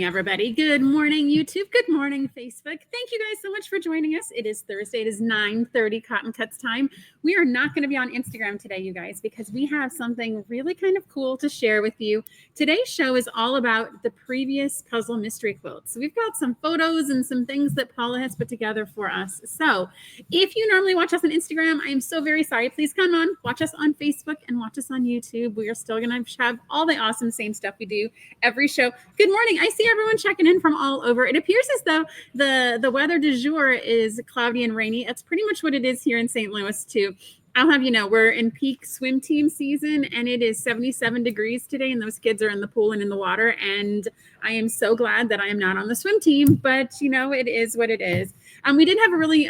everybody. Good morning, YouTube. Good morning, Facebook. Thank you guys so much for joining us. It is Thursday. It is 9:30 Cotton Cuts time. We are not going to be on Instagram today, you guys, because we have something really kind of cool to share with you. Today's show is all about the previous Puzzle Mystery Quilt. So we've got some photos and some things that Paula has put together for us. So if you normally watch us on Instagram, I am so very sorry. Please come on, watch us on Facebook and watch us on YouTube. We are still going to have all the awesome same stuff we do every show. Good morning. I see everyone checking in from all over. It appears as though the weather du jour is cloudy and rainy. That's pretty much what it is here in St. Louis too. I'll have you know, we're in peak swim team season and it is 77 degrees today and those kids are in the pool and in the water. And I am so glad that I am not on the swim team, but you know, it is what it is. We did have a really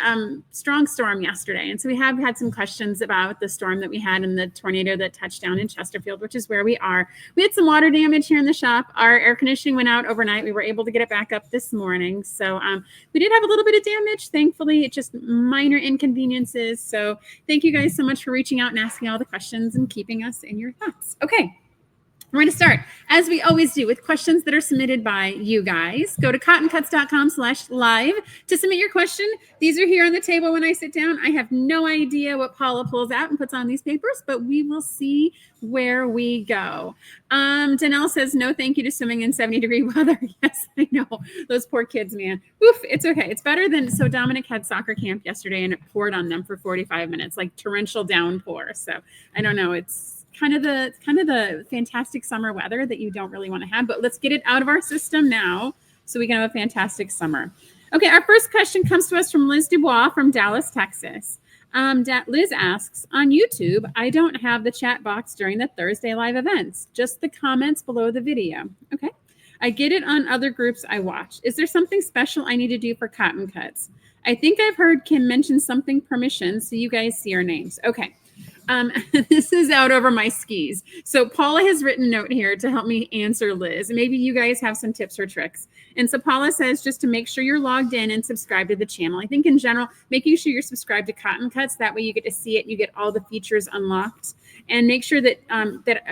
strong storm yesterday. And so we have had some questions about the storm that we had and the tornado that touched down in Chesterfield, which is where we are. We had some water damage here in the shop. Our air conditioning went out overnight. We were able to get it back up this morning. So we did have a little bit of damage. Thankfully, it's just minor inconveniences. So thank you guys so much for reaching out and asking all the questions and keeping us in your thoughts. Okay. We're going to start, as we always do, with questions that are submitted by you guys. Go to cottoncuts.com/live to submit your question. These are here on the table when I sit down. I have no idea what Paula pulls out and puts on these papers, but we will see where we go. Danelle says, no, thank you to swimming in 70-degree weather. Yes, I know. Those poor kids, man. Oof, it's okay. It's better than, so Dominic had soccer camp yesterday and it poured on them for 45 minutes, like torrential downpour. So I don't know. It's kind of the fantastic summer weather that you don't really want to have, but let's get it out of our system now so we can have a fantastic summer. Okay, our first question comes to us from Liz Dubois from Dallas, Texas. Liz asks, on YouTube, I don't have the chat box during the Thursday live events, just the comments below the video. Okay, I get it on other groups I watch. Is there something special I need to do for Cotton Cuts? I think I've heard Kim mention something permission, so you guys see our names. Okay. This is out over my skis. So Paula has written a note here to help me answer Liz. Maybe you guys have some tips or tricks. And so Paula says just to make sure you're logged in and subscribed to the channel. I think in general, making sure you're subscribed to Cotton Cuts. That way you get to see it. You get all the features unlocked. And make sure that,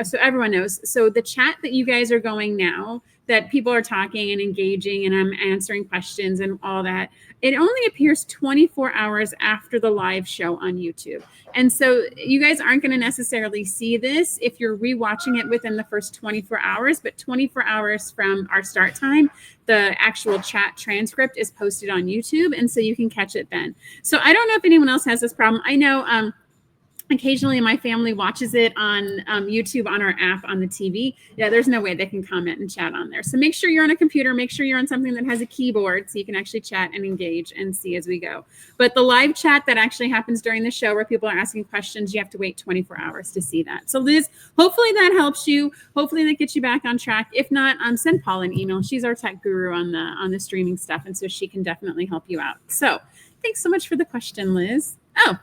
so everyone knows. So the chat that you guys are going now, that people are talking and engaging and I'm answering questions and all that, it only appears 24 hours after the live show on YouTube. And so you guys aren't going to necessarily see this if you're rewatching it within the first 24 hours, but 24 hours from our start time, the actual chat transcript is posted on YouTube. And so you can catch it then. So I don't know if anyone else has this problem. I know, occasionally my family watches it on YouTube on our app on the TV. Yeah, there's no way they can comment and chat on there. So make sure you're on a computer, make sure you're on something that has a keyboard so you can actually chat and engage and see as we go. But the live chat that actually happens during the show where people are asking questions, you have to wait 24 hours to see that. So Liz, hopefully that helps you. Hopefully that gets you back on track. If not, send Paula an email. She's our tech guru on the streaming stuff. And so she can definitely help you out. So thanks so much for the question, Liz. Oh,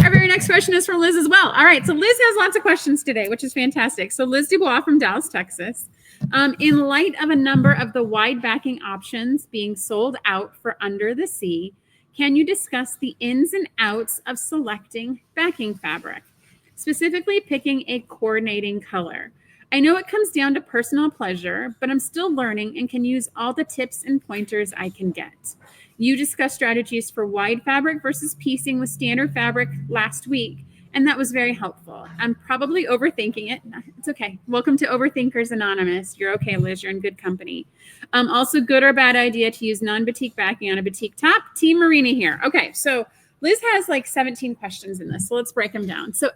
our very next question is from Liz as well. All right, so Liz has lots of questions today, which is fantastic. So Liz Dubois from Dallas, Texas. In light of a number of the wide backing options being sold out for Under the Sea, can you discuss the ins and outs of selecting backing fabric, specifically picking a coordinating color? I know it comes down to personal pleasure, but I'm still learning and can use all the tips and pointers I can get. You discussed strategies for wide fabric versus piecing with standard fabric last week, and that was very helpful. I'm probably overthinking it. It's okay. Welcome to Overthinkers Anonymous. You're okay, Liz. You're in good company. Also, good or bad idea to use non-batik backing on a batik top? Team Marina here. Okay, so Liz has like 17 questions in this, so let's break them down. So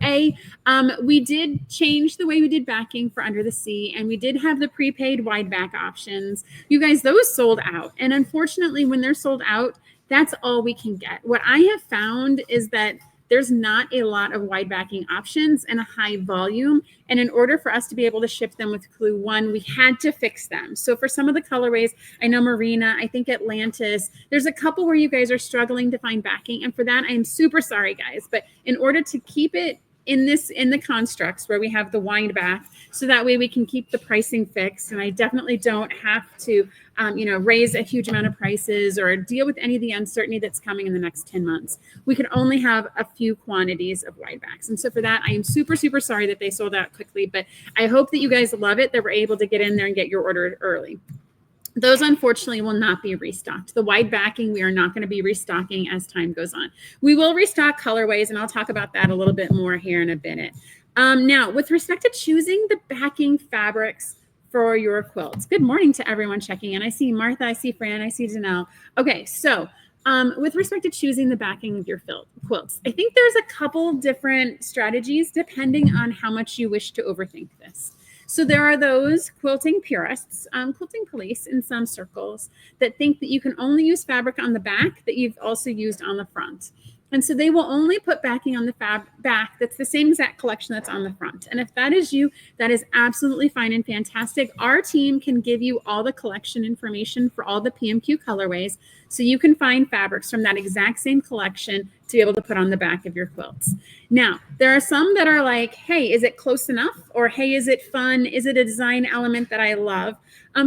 we did change the way we did backing for Under the Sea, and we did have the prepaid wide back options. You guys, those sold out. And unfortunately, when they're sold out, that's all we can get. What I have found is that there's not a lot of wide backing options and a high volume. And in order for us to be able to ship them with Clue 1, we had to fix them. So for some of the colorways, I know Marina, I think Atlantis, there's a couple where you guys are struggling to find backing. And for that, I am super sorry, guys. But in order to keep it in the constructs where we have the wind back, so that way we can keep the pricing fixed. And I definitely don't have to, raise a huge amount of prices or deal with any of the uncertainty that's coming in the next 10 months. We can only have a few quantities of wide backs. And so for that, I am super, super sorry that they sold out quickly, but I hope that you guys love it, that we're able to get in there and get your order early. those unfortunately will not be restocked. The wide backing, we are not going to be restocking as time goes on. We will restock colorways, and I'll talk about that a little bit more here in a minute. Now, with respect to choosing the backing fabrics for your quilts. Good morning to everyone checking in. I see Martha, I see Fran, I see Janelle. Okay, so with respect to choosing the backing of your quilts, I think there's a couple different strategies depending on how much you wish to overthink this. So there are those quilting purists, quilting police in some circles, that think that you can only use fabric on the back that you've also used on the front. And so they will only put backing on the back that's the same exact collection that's on the front. And if that is you, that is absolutely fine and fantastic. Our team can give you all the collection information for all the PMQ colorways, so you can find fabrics from that exact same collection to be able to put on the back of your quilts. Now, there are some that are like, hey, is it close enough? Or hey, is it fun? Is it a design element that I love?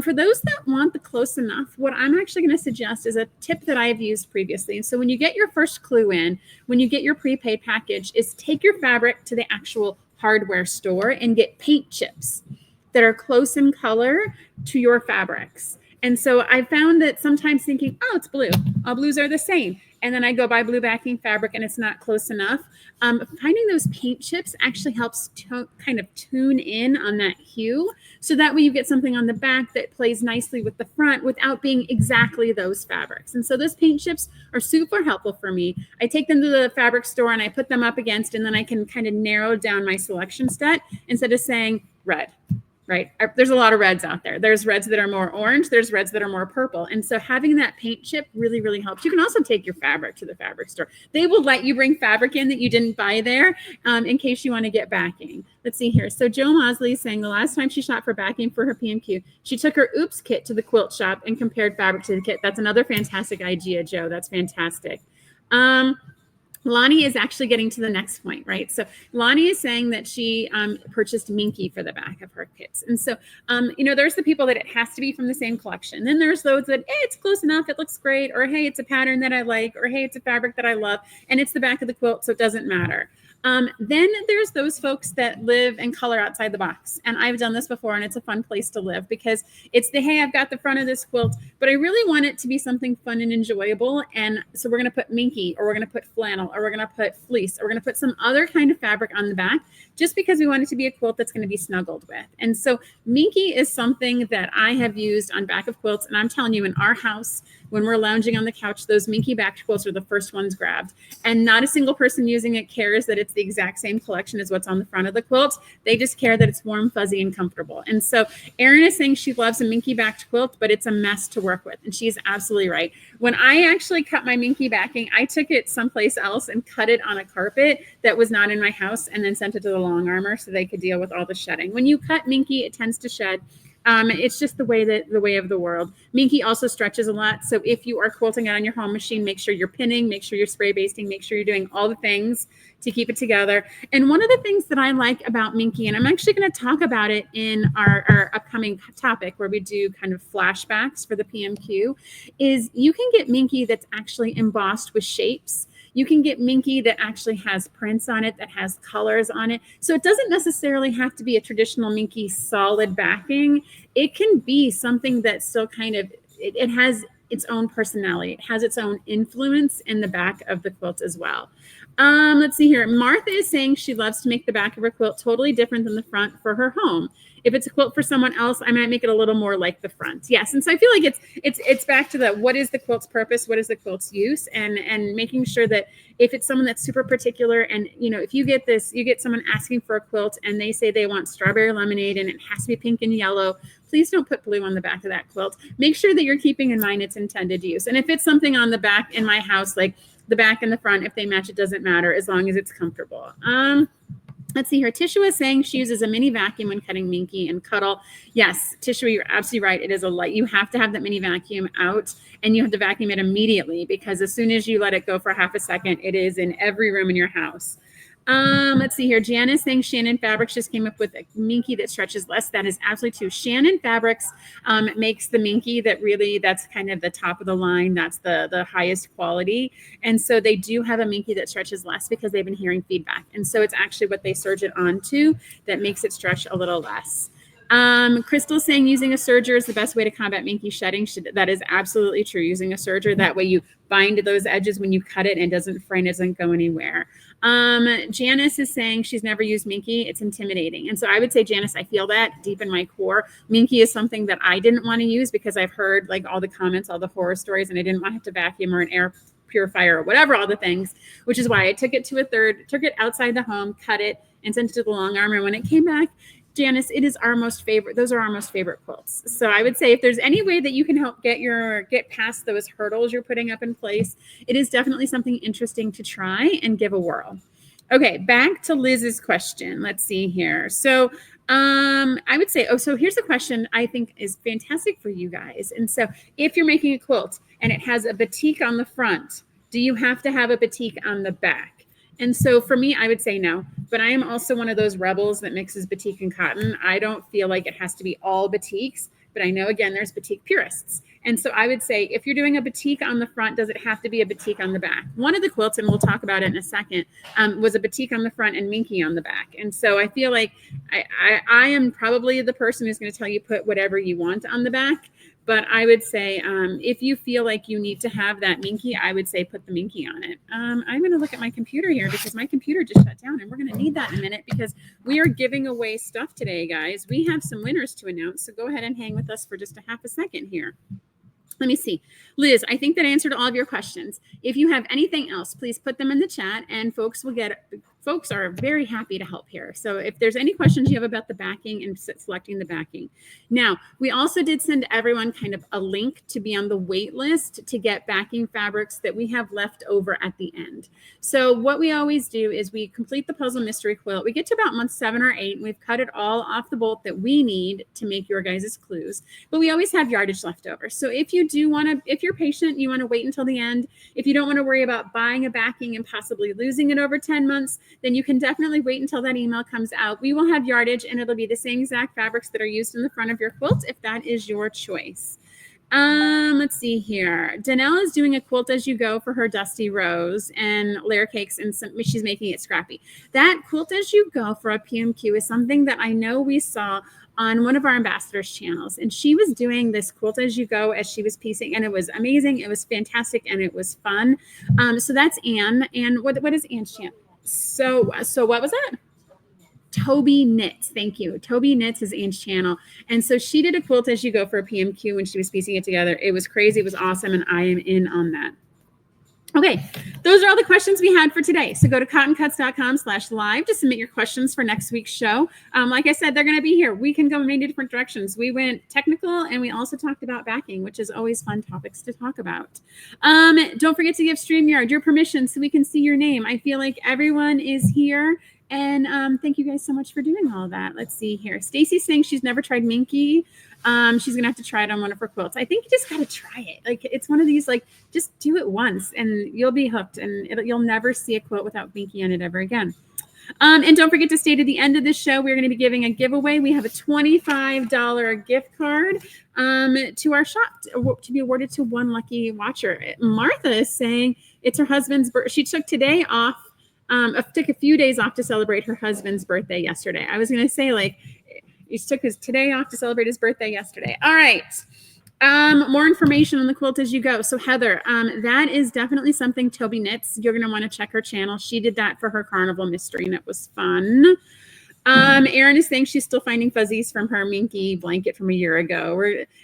For those that want the close enough, what I'm actually going to suggest is a tip that I've used previously. And so when you get your first clue in, when you get your prepaid package, is take your fabric to the actual hardware store and get paint chips that are close in color to your fabrics. And so I found that sometimes thinking, oh, it's blue. All blues are the same. And then I go buy blue backing fabric and it's not close enough. Finding those paint chips actually helps to kind of tune in on that hue. So that way you get something on the back that plays nicely with the front without being exactly those fabrics. And so those paint chips are super helpful for me. I take them to the fabric store and I put them up against, and then I can kind of narrow down my selection set instead of saying red. Right? There's a lot of reds out there. There's reds that are more orange. There's reds that are more purple. And so having that paint chip really, really helps. You can also take your fabric to the fabric store. They will let you bring fabric in that you didn't buy there in case you want to get backing. Let's see here. So Joe Mosley is saying the last time she shopped for backing for her PMQ, she took her Oops kit to the quilt shop and compared fabric to the kit. That's another fantastic idea, Joe. That's fantastic. Lonnie is actually getting to the next point, right? So Lonnie is saying that she purchased Minky for the back of her kits. And so, there's the people that it has to be from the same collection. Then there's those that, hey, it's close enough, it looks great, or hey, it's a pattern that I like, or hey, it's a fabric that I love, and it's the back of the quilt, so it doesn't matter. Then there's those folks that live and color outside the box. And I've done this before, and it's a fun place to live because it's the, hey, I've got the front of this quilt, but I really want it to be something fun and enjoyable. And so we're going to put Minky, or we're going to put flannel, or we're going to put fleece, or we're going to put some other kind of fabric on the back just because we want it to be a quilt that's going to be snuggled with. And so Minky is something that I have used on back of quilts. And I'm telling you, in our house, when we're lounging on the couch, those Minky backed quilts are the first ones grabbed. And not a single person using it cares that it's the exact same collection as what's on the front of the quilt. They just care that it's warm, fuzzy, and comfortable. And so Erin is saying she loves a Minky backed quilt, but it's a mess to work with. And she's absolutely right. When I actually cut my Minky backing, I took it someplace else and cut it on a carpet that was not in my house and then sent it to the long armor so they could deal with all the shedding. When you cut Minky, it tends to shed. It's just the way of the world. Minky also stretches a lot. So if you are quilting it on your home machine, make sure you're pinning, make sure you're spray basting, make sure you're doing all the things to keep it together. And one of the things that I like about Minky, and I'm actually going to talk about it in our upcoming topic where we do kind of flashbacks for the PMQ, is you can get Minky that's actually embossed with shapes. You can get Minky that actually has prints on it, that has colors on it. So it doesn't necessarily have to be a traditional Minky solid backing. It can be something that still kind of, it has its own personality. It has its own influence in the back of the quilt as well. Let's see here. Martha is saying she loves to make the back of her quilt totally different than the front for her home. If it's a quilt for someone else, I might make it a little more like the front. Yes, and so I feel like it's back to the what is the quilt's purpose, what is the quilt's use, and making sure that if it's someone that's super particular, and if you get someone asking for a quilt and they say they want strawberry lemonade and it has to be pink and yellow, please don't put blue on the back of that quilt. Make sure that you're keeping in mind its intended use. And if it's something on the back in my house, like the back and the front, if they match, it doesn't matter as long as it's comfortable. Let's see here. Tishua is saying she uses a mini vacuum when cutting Minky and Cuddle. Yes, Tishua, you're absolutely right. It is a light. You have to have that mini vacuum out, and you have to vacuum it immediately because as soon as you let it go for half a second, it is in every room in your house. Let's see here. Janice saying Shannon Fabrics just came up with a Minky that stretches less. That is absolutely true. Shannon Fabrics makes the Minky that's kind of the top of the line. That's the highest quality. And so they do have a Minky that stretches less because they've been hearing feedback. And so it's actually what they surge it onto that makes it stretch a little less. Crystal's saying using a serger is the best way to combat minky shedding. That is absolutely true. Using a serger, that way you bind those edges when you cut it and doesn't fray, doesn't go anywhere. Janice is saying she's never used minky. It's intimidating. And so I would say, Janice, I feel that deep in my core. Minky is something that I didn't want to use because I've heard like all the comments, all the horror stories, and I didn't want to have to vacuum or an air purifier or whatever, all the things, which is why I took it to a third, took it outside the home, cut it, and sent it to the long arm. And when it came back, Janice, it is our most favorite. Those are our most favorite quilts. So I would say if there's any way that you can help get past those hurdles you're putting up in place, it is definitely something interesting to try and give a whirl. Okay, back to Liz's question. Let's see here. So I would say, so here's a question I think is fantastic for you guys. And so if you're making a quilt and it has a batik on the front, do you have to have a batik on the back? And so for me, I would say no, but I am also one of those rebels that mixes batik and cotton. I don't feel like it has to be all batiks, but I know, again, there's batik purists. And so I would say if you're doing a batik on the front, does it have to be a batik on the back? One of the quilts, and we'll talk about it in a second, was a batik on the front and minky on the back. And so I feel like I am probably the person who's going to tell you put whatever you want on the back. But I would say if you feel like you need to have that minky, I would say put the minky on it. I'm going to look at my computer here because my computer just shut down, and we're going to need that in a minute because we are giving away stuff today, guys. We have some winners to announce, so go ahead and hang with us for just a half a second here. Let me see. Liz, I think that answered all of your questions. If you have anything else, please put them in the chat, and folks are very happy to help here. So if there's any questions you have about the backing and selecting the backing. Now, we also did send everyone kind of a link to be on the wait list to get backing fabrics that we have left over at the end. So what we always do is we complete the Puzzle Mystery Quilt. We get to about month 7 or 8, and we've cut it all off the bolt that we need to make your guys' clues. But we always have yardage left over. So if you do want to, if you're patient, you want to wait until the end. If you don't want to worry about buying a backing and possibly losing it over 10 months, then you can definitely wait until that email comes out. We will have yardage, and it'll be the same exact fabrics that are used in the front of your quilt if that is your choice. Let's see here. Danelle is doing a quilt as you go for her Dusty Rose and layer cakes, and she's making it scrappy. That quilt as you go for a PMQ is something that I know we saw on one of our ambassadors' channels, and she was doing this quilt as you go as she was piecing, and it was amazing. It was fantastic, and it was fun. So that's Anne. And what is Anne's channel? So what was that? Toby Knits. Thank you. Toby Knits is Anne's channel. And so she did a quilt as you go for a PMQ when she was piecing it together. It was crazy. It was awesome. And I am in on that. Okay, those are all the questions we had for today. So go to cottoncuts.com/live to submit your questions for next week's show. Like I said, they're going to be here. We can go in many different directions. We went technical, and we also talked about backing, which is always fun topics to talk about. Don't forget to give StreamYard your permission so we can see your name. I feel like everyone is here. And thank you guys so much for doing all of that. Let's see here. Stacy's saying she's never tried minky. She's going to have to try it on one of her quilts. I think you just got to try it. Like, it's one of these, like, just do it once and you'll be hooked, and you'll never see a quilt without minky on it ever again. And don't forget to stay to the end of the show. We're going to be giving a giveaway. We have a $25 gift card to our shop to be awarded to one lucky watcher. Martha is saying it's her husband's birthday. She took today off. Took a few days off to celebrate her husband's birthday yesterday. I was going to say, like, he took his today off to celebrate his birthday yesterday. All right. More information on the quilt as you go. So Heather, that is definitely something Toby Knits. You're going to want to check her channel. She did that for her Carnival Mystery, and it was fun. Erin is saying she's still finding fuzzies from her minky blanket from a year ago.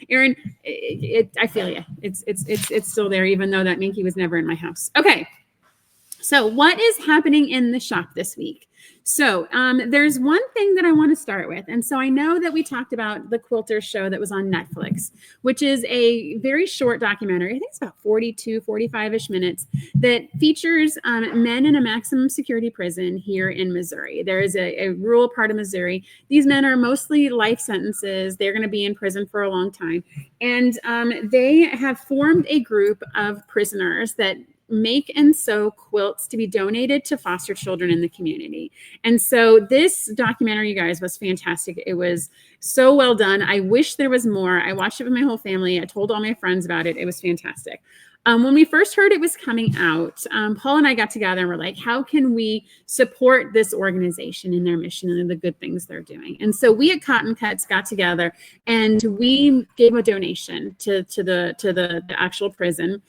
Erin, I feel you. It's still there, even though that minky was never in my house. Okay. So what is happening in the shop this week? So there's one thing that I want to start with. And so I know that we talked about the Quilters show that was on Netflix, which is a very short documentary. I think it's about 42, 45-ish minutes that features men in a maximum security prison here in Missouri. There is a rural part of Missouri. These men are mostly life sentences. They're going to be in prison for a long time. And they have formed a group of prisoners that make and sew quilts to be donated to foster children in the community. And so this documentary, you guys, was fantastic. It was so well done. I wish there was more. I watched it with my whole family. I told all my friends about it. It was fantastic. When we first heard it was coming out, Paul and I got together and we're like, how can we support this organization in their mission and the good things they're doing? And so we at Cotton Cuts got together and we gave a donation to the actual prison.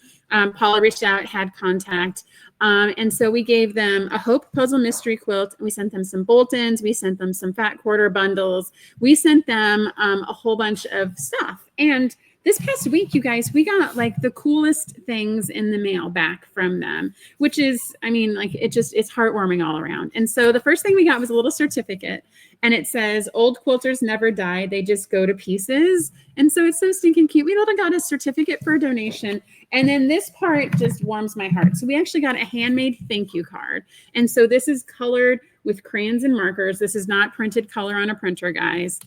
Paula reached out, had contact. And so we gave them a Hope Puzzle Mystery Quilt. We sent them some Boltons. We sent them some fat quarter bundles. We sent them a whole bunch of stuff. And this past week, you guys, we got like the coolest things in the mail back from them, which is, I mean, like it's heartwarming all around. And so the first thing we got was a little certificate, and it says, "Old quilters never die, they just go to pieces." And so it's so stinking cute. We got a certificate for a donation. And then this part just warms my heart. So we actually got a handmade thank you card. And so this is colored with crayons and markers. This is not printed color on a printer, guys.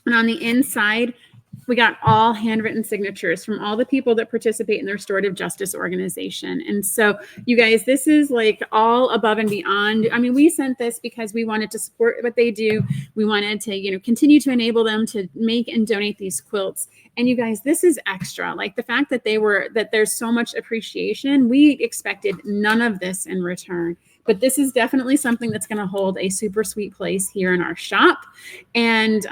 And on the inside, we got all handwritten signatures from all the people that participate in the restorative justice organization. And so you guys, this is like all above and beyond. I mean, we sent this because we wanted to support what they do. We wanted to, you know, continue to enable them to make and donate these quilts. And you guys, this is extra. Like the fact that there's so much appreciation. We expected none of this in return. But this is definitely something that's going to hold a super sweet place here in our shop. And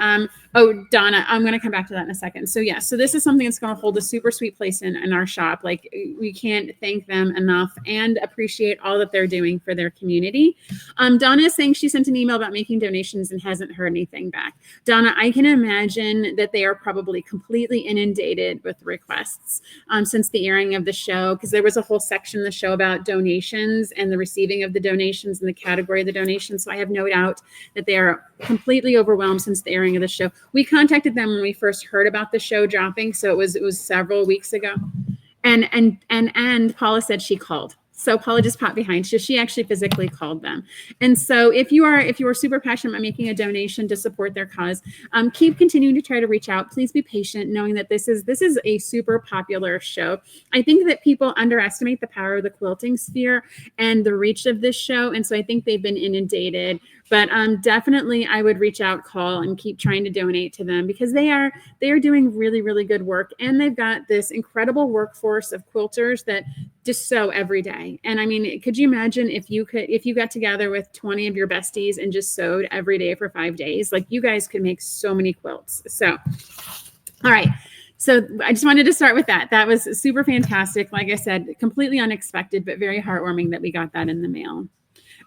oh, Donna, I'm going to come back to that in a second. So yeah, so this is something that's going to hold a super sweet place in our shop. Like we can't thank them enough and appreciate all that they're doing for their community. Donna is saying she sent an email about making donations and hasn't heard anything back. Donna, I can imagine that they are probably completely inundated with requests since the airing of the show, because there was a whole section of the show about donations and the receiving of the donations and the category of the donations. So I have no doubt that they are completely overwhelmed since the airing of the show. We contacted them when we first heard about the show dropping. So it was several weeks ago. And Paula said she called. So Paula just popped behind. So she actually physically called them. And so if you are super passionate about making a donation to support their cause, keep continuing to try to reach out. Please be patient, knowing that this is a super popular show. I think that people underestimate the power of the quilting sphere and the reach of this show. And so I think they've been inundated. But definitely I would reach out, call, and keep trying to donate to them, because they are doing really, really good work. And they've got this incredible workforce of quilters that just sew every day. And I mean, could you imagine if you got together with 20 of your besties and just sewed every day for 5 days? Like, you guys could make so many quilts. So, all right. So I just wanted to start with that. That was super fantastic. Like I said, completely unexpected, but very heartwarming that we got that in the mail.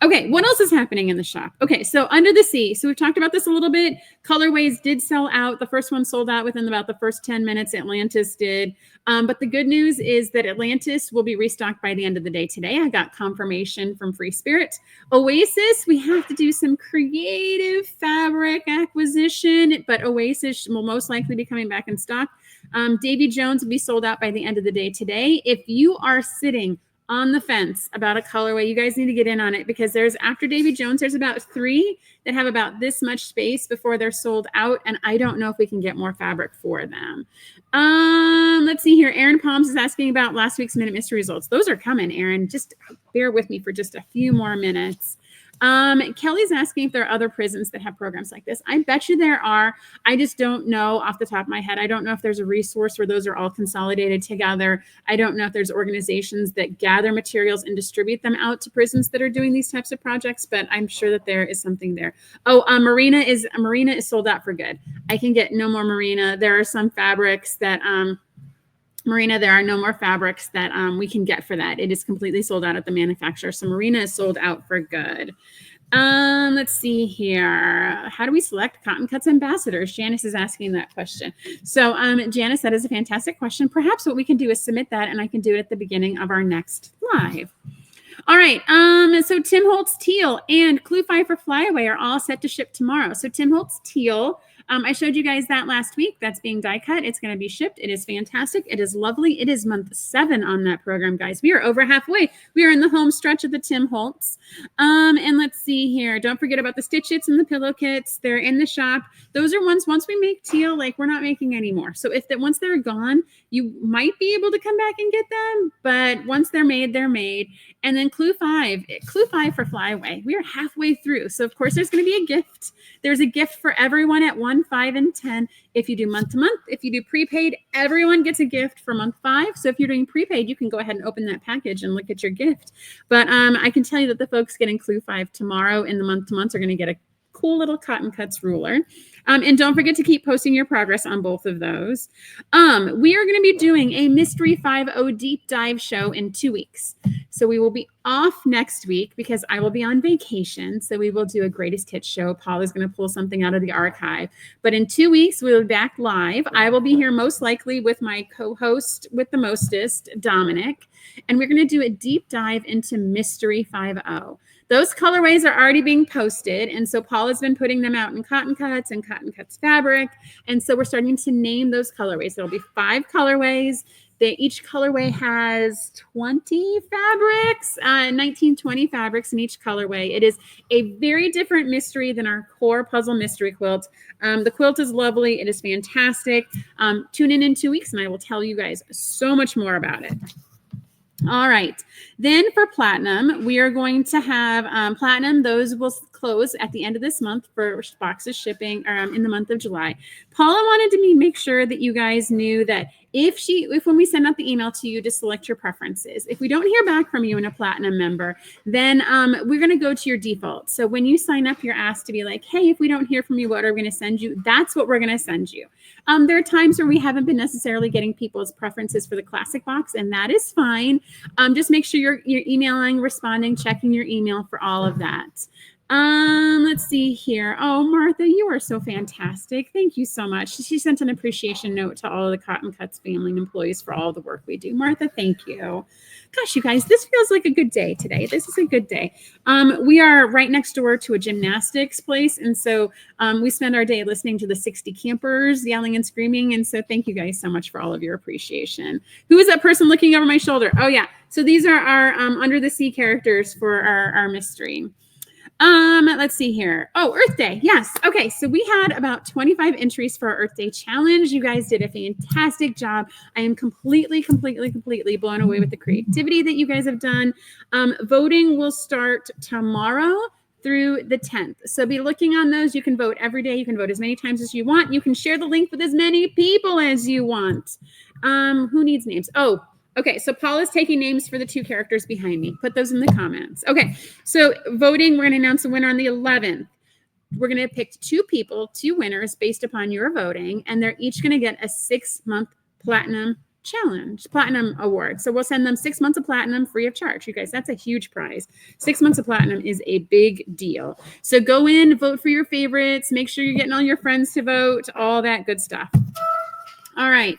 Okay, what else is happening in the shop? Okay, so Under the Sea. So we've talked about this a little bit. Colorways did sell out. The first one sold out within about the first 10 minutes. Atlantis did. But the good news is that Atlantis will be restocked by the end of the day today. I got confirmation from Free Spirit. Oasis, we have to do some creative fabric acquisition, but Oasis will most likely be coming back in stock. Davy Jones will be sold out by the end of the day today. If you are sitting on the fence about a colorway, you guys need to get in on it, because after Davy Jones, there's about 3 that have about this much space before they're sold out. And I don't know if we can get more fabric for them. Let's see here. Aaron Palms is asking about last week's Minute Mystery results. Those are coming, Aaron. Just bear with me for just a few more minutes. Kelly's asking if there are other prisons that have programs like this. I bet you there are. I just don't know off the top of my head. I don't know if there's a resource where those are all consolidated together. I don't know if there's organizations that gather materials and distribute them out to prisons that are doing these types of projects, but I'm sure that there is something there. Oh, Marina is sold out for good. I can get no more Marina. There are some fabrics that, Marina, there are no more fabrics that we can get for that. It is completely sold out at the manufacturer. So Marina is sold out for good. Let's see here. How do we select Cotton Cuts ambassadors? Janice is asking that question. So Janice, that is a fantastic question. Perhaps what we can do is submit that, and I can do it at the beginning of our next live. All right. So Tim Holtz Teal and Clue 5 for Flyaway are all set to ship tomorrow. So Tim Holtz Teal, I showed you guys that last week. That's being die cut. It's going to be shipped. It is fantastic. It is lovely. It is month 7 on that program, guys. We are over halfway. We are in the home stretch of the Tim Holtz. And let's see here. Don't forget about the stitch its and the pillow kits. They're in the shop. Those are ones, once we make teal, like, we're not making any more. So once they're gone, you might be able to come back and get them. But once they're made, they're made. And then Clue 5 for Flyaway. We are halfway through. So of course there's going to be a gift. There's a gift for everyone at one 1, 5, and 10. If you do month to month, if you do prepaid, everyone gets a gift for month 5. So if you're doing prepaid, you can go ahead and open that package and look at your gift. But I can tell you that the folks getting Clue 5 tomorrow in the month to months are going to get a cool little Cotton Cuts ruler. And don't forget to keep posting your progress on both of those. We are going to be doing a Mystery 5.0 deep dive show in 2 weeks. So we will be off next week because I will be on vacation. So we will do a greatest hits show. Paul is going to pull something out of the archive. But in 2 weeks, we'll be back live. I will be here most likely with my co-host with the mostest, Dominic. And we're going to do a deep dive into Mystery 5.0. Those colorways are already being posted. And so Paul has been putting them out in Cotton Cuts and Cotton Cuts Fabric. And so we're starting to name those colorways. There'll be 5 colorways. Each colorway has 20 fabrics, 20 fabrics in each colorway. It is a very different mystery than our core Puzzle Mystery Quilt. The quilt is lovely. It is fantastic. Tune in 2 weeks and I will tell you guys so much more about it. All right. Then for platinum, we are going to have platinum. Those will close at the end of this month for boxes shipping in the month of July. Paula wanted to make sure that you guys knew that if when we send out the email to you to select your preferences, if we don't hear back from you in a platinum member, then we're going to go to your default. So when you sign up, you're asked to be like, hey, if we don't hear from you, what are we going to send you? That's what we're going to send you. There are times where we haven't been necessarily getting people's preferences for the classic box, and that is fine. Just make sure you're emailing, responding, checking your email for all of that. Let's see here. Oh, Martha, you are so fantastic. Thank you so much. She sent an appreciation note to all of the Cotton Cuts family and employees for all the work we do. Martha, thank you. Gosh, you guys, this feels like a good day today. This is a good day. We are right next door to a gymnastics place. And so we spend our day listening to the 60 campers yelling and screaming. And so thank you guys so much for all of your appreciation. Who is that person looking over my shoulder? Oh, yeah. So these are our under the sea characters for our mystery. Let's see here. Oh, Earth Day. Yes. Okay. So we had about 25 entries for our Earth Day challenge. You guys did a fantastic job. I am completely blown away with the creativity that you guys have done. Voting will start tomorrow through the 10th. So be looking on those. You can vote every day. You can vote as many times as you want. You can share the link with as many people as you want. Who needs names? Oh, okay, so Paul is taking names for the 2 characters behind me. Put those in the comments. Okay, so voting, we're going to announce the winner on the 11th. We're going to pick 2 people, 2 winners based upon your voting, and they're each going to get a 6-month platinum challenge, platinum award. So we'll send them 6 months of platinum free of charge. You guys, that's a huge prize. 6 months of platinum is a big deal. So go in, vote for your favorites, make sure you're getting all your friends to vote, all that good stuff. All right.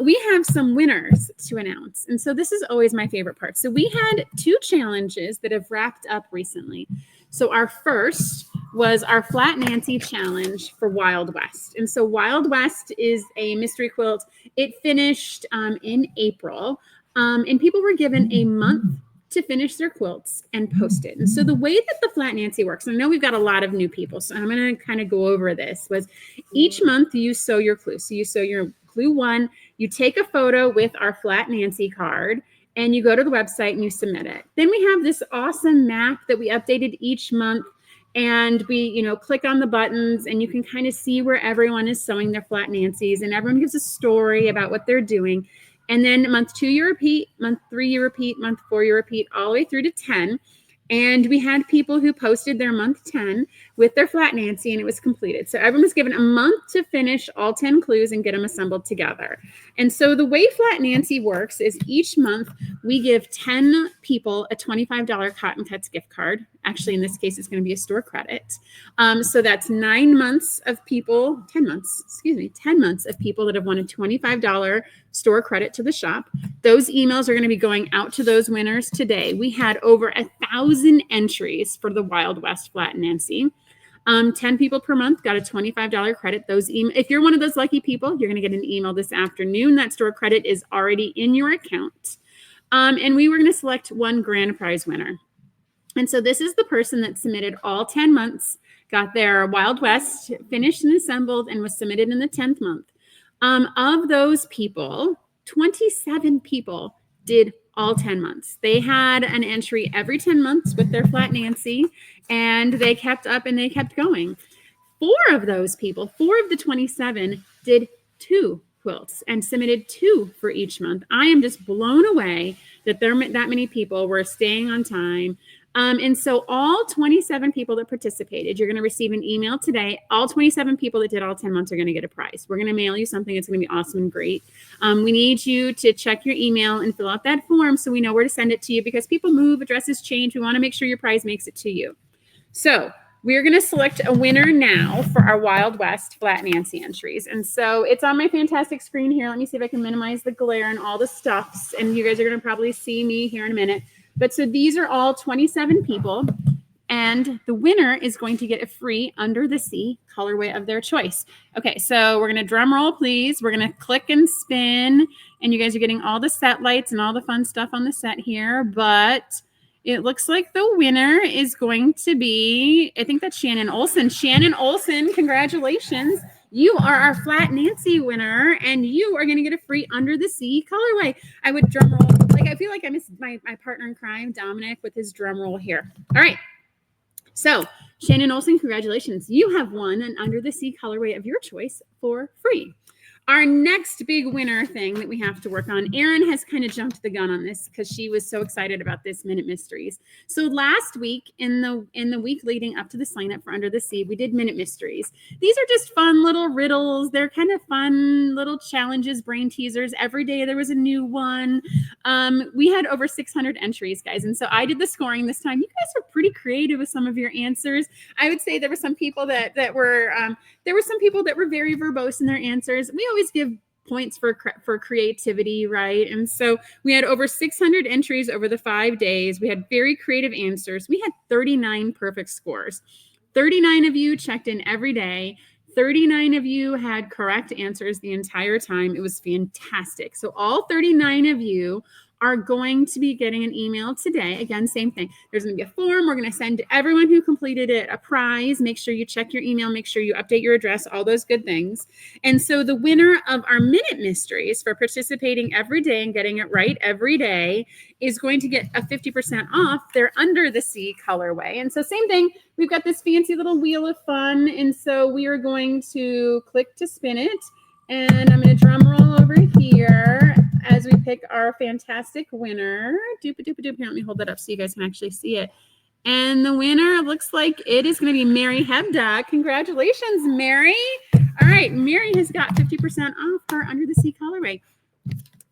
We have some winners to announce. And so this is always my favorite part. So we had 2 challenges that have wrapped up recently. So our first was our Flat Nancy challenge for Wild West. And so Wild West is a mystery quilt. It finished in April. And people were given a month to finish their quilts and post it. And so the way that the Flat Nancy works, I know we've got a lot of new people, so I'm going to kind of go over this, was each month you sew your clue. So you sew your clue 1, you take a photo with our Flat Nancy card, and you go to the website and you submit it. Then we have this awesome map that we updated each month, and we, click on the buttons and you can kind of see where everyone is sewing their Flat Nancy's, and everyone gives a story about what they're doing. And then month 2, you repeat, month 3, you repeat, month 4, you repeat, all the way through to 10. And we had people who posted their month 10 with their Flat Nancy, and it was completed. So everyone was given a month to finish all 10 clues and get them assembled together. And so the way Flat Nancy works is each month we give 10 people a $25 Cotton Cuts gift card. Actually, in this case, it's going to be a store credit. So that's 10 months of people that have won a $25 store credit to the shop. Those emails are going to be going out to those winners today. We had over 1,000 entries for the Wild West Flat Nancy. 10 people per month got a $25 credit. If you're one of those lucky people, you're going to get an email this afternoon. That store credit is already in your account. And we were going to select one grand prize winner. And so this is the person that submitted all 10 months, got their Wild West finished and assembled, and was submitted in the 10th month. Of those people, 27 people did all 10 months. They had an entry every 10 months with their Flat Nancy, and they kept up and they kept going. 4 of those people, 4 of the 27 did 2 quilts and submitted 2 for each month. I am just blown away that there that many people were staying on time. And so all 27 people that participated, you're going to receive an email today. All 27 people that did all 10 months are going to get a prize. We're going to mail you something. It's going to be awesome and great. We need you to check your email and fill out that form so we know where to send it to you, because people move, addresses change. We want to make sure your prize makes it to you. So we're going to select a winner now for our Wild West Flat Nancy entries. And so it's on my fantastic screen here. Let me see if I can minimize the glare and all the stuffs. And you guys are going to probably see me here in a minute. But so these are all 27 people. And the winner is going to get a free Under the Sea colorway of their choice. Okay, so we're going to drum roll, please. We're going to click and spin. And you guys are getting all the set lights and all the fun stuff on the set here. But it looks like the winner is going to be, I think that's Shannon Olson. Shannon Olson, congratulations. You are our Flat Nancy winner, and you are going to get a free Under the Sea colorway. I would drum roll. Like, I feel like I missed my partner in crime, Dominic, with his drum roll here. All right. So, Shannon Olson, congratulations. You have won an Under the Sea colorway of your choice for free. Our next big winner thing that we have to work on, Erin has kind of jumped the gun on this because she was so excited about this Minute Mysteries. So last week, in the week leading up to the sign up for Under the Sea, we did Minute Mysteries. These are just fun little riddles. They're kind of fun little challenges, brain teasers. Every day there was a new one. We had over 600 entries, guys. And so I did the scoring this time. You guys were pretty creative with some of your answers. I would say there were some people that were very verbose in their answers. We always give points for creativity, right? And so we had over 600 entries over the 5 days. We had very creative answers. We had 39 perfect scores. 39 of you checked in every day. 39 of you had correct answers the entire time. It was fantastic. So all 39 of you are going to be getting an email today. Again, same thing. There's going to be a form. We're going to send everyone who completed it a prize. Make sure you check your email. Make sure you update your address, all those good things. And so the winner of our Minute Mysteries for participating every day and getting it right every day is going to get a 50% off their Under the Sea colorway. And so same thing. We've got this fancy little wheel of fun. And so we are going to click to spin it. And I'm going to drum roll over here as we pick our fantastic winner. Doop-a-doop-a-doop. Here, let me hold that up so you guys can actually see it. And the winner looks like it is going to be Mary Hebda. Congratulations, Mary. All right, Mary has got 50% off her Under the Sea colorway.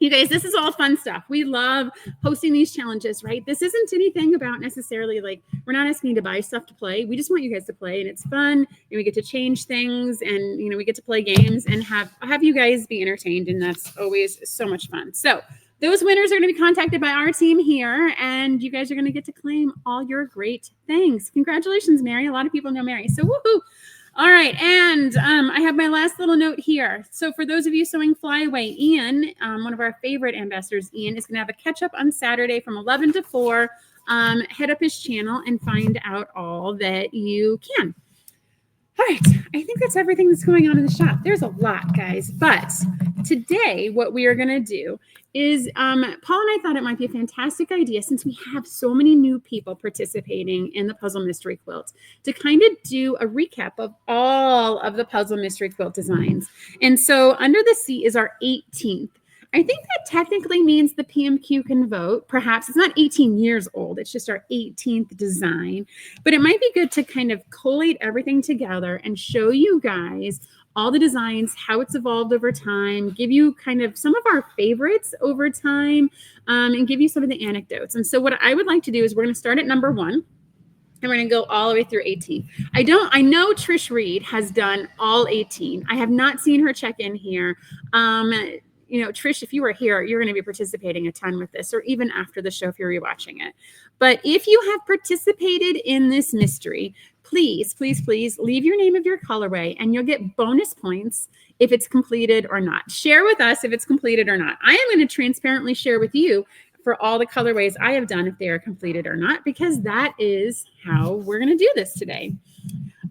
You guys, this is all fun stuff. We love hosting these challenges, right? This isn't anything about necessarily like, we're not asking you to buy stuff to play. We just want you guys to play, and it's fun, and we get to change things, and we get to play games and have you guys be entertained, and that's always so much fun. So those winners are going to be contacted by our team here, and you guys are going to get to claim all your great things. Congratulations, Mary. A lot of people know Mary, so woohoo. All right, and I have my last little note here. So for those of you sewing Flyaway, Ian, one of our favorite ambassadors, Ian, is going to have a catch-up on Saturday from 11 to 4. Head up his channel and find out all that you can. All right, I think that's everything that's going on in the shop. There's a lot, guys, but today what we are going to do is Paul and I thought it might be a fantastic idea, since we have so many new people participating in the Puzzle Mystery Quilt, to kind of do a recap of all of the Puzzle Mystery Quilt designs. And so Under the Sea is our 18th. I think that technically means the PMQ can vote. Perhaps it's not 18 years old. It's just our 18th design. But it might be good to kind of collate everything together and show you guys all the designs, how it's evolved over time, give you kind of some of our favorites over time, and give you some of the anecdotes. And so what I would like to do is we're going to start at number 1. And we're going to go all the way through 18. I know Trish Reed has done all 18. I have not seen her check in here. Trish, if you were here, you're going to be participating a ton with this, or even after the show if you're rewatching it. But if you have participated in this mystery, please, please, please leave your name of your colorway, and you'll get bonus points if it's completed or not. Share with us if it's completed or not. I am going to transparently share with you for all the colorways I have done if they are completed or not, because that is how we're going to do this today.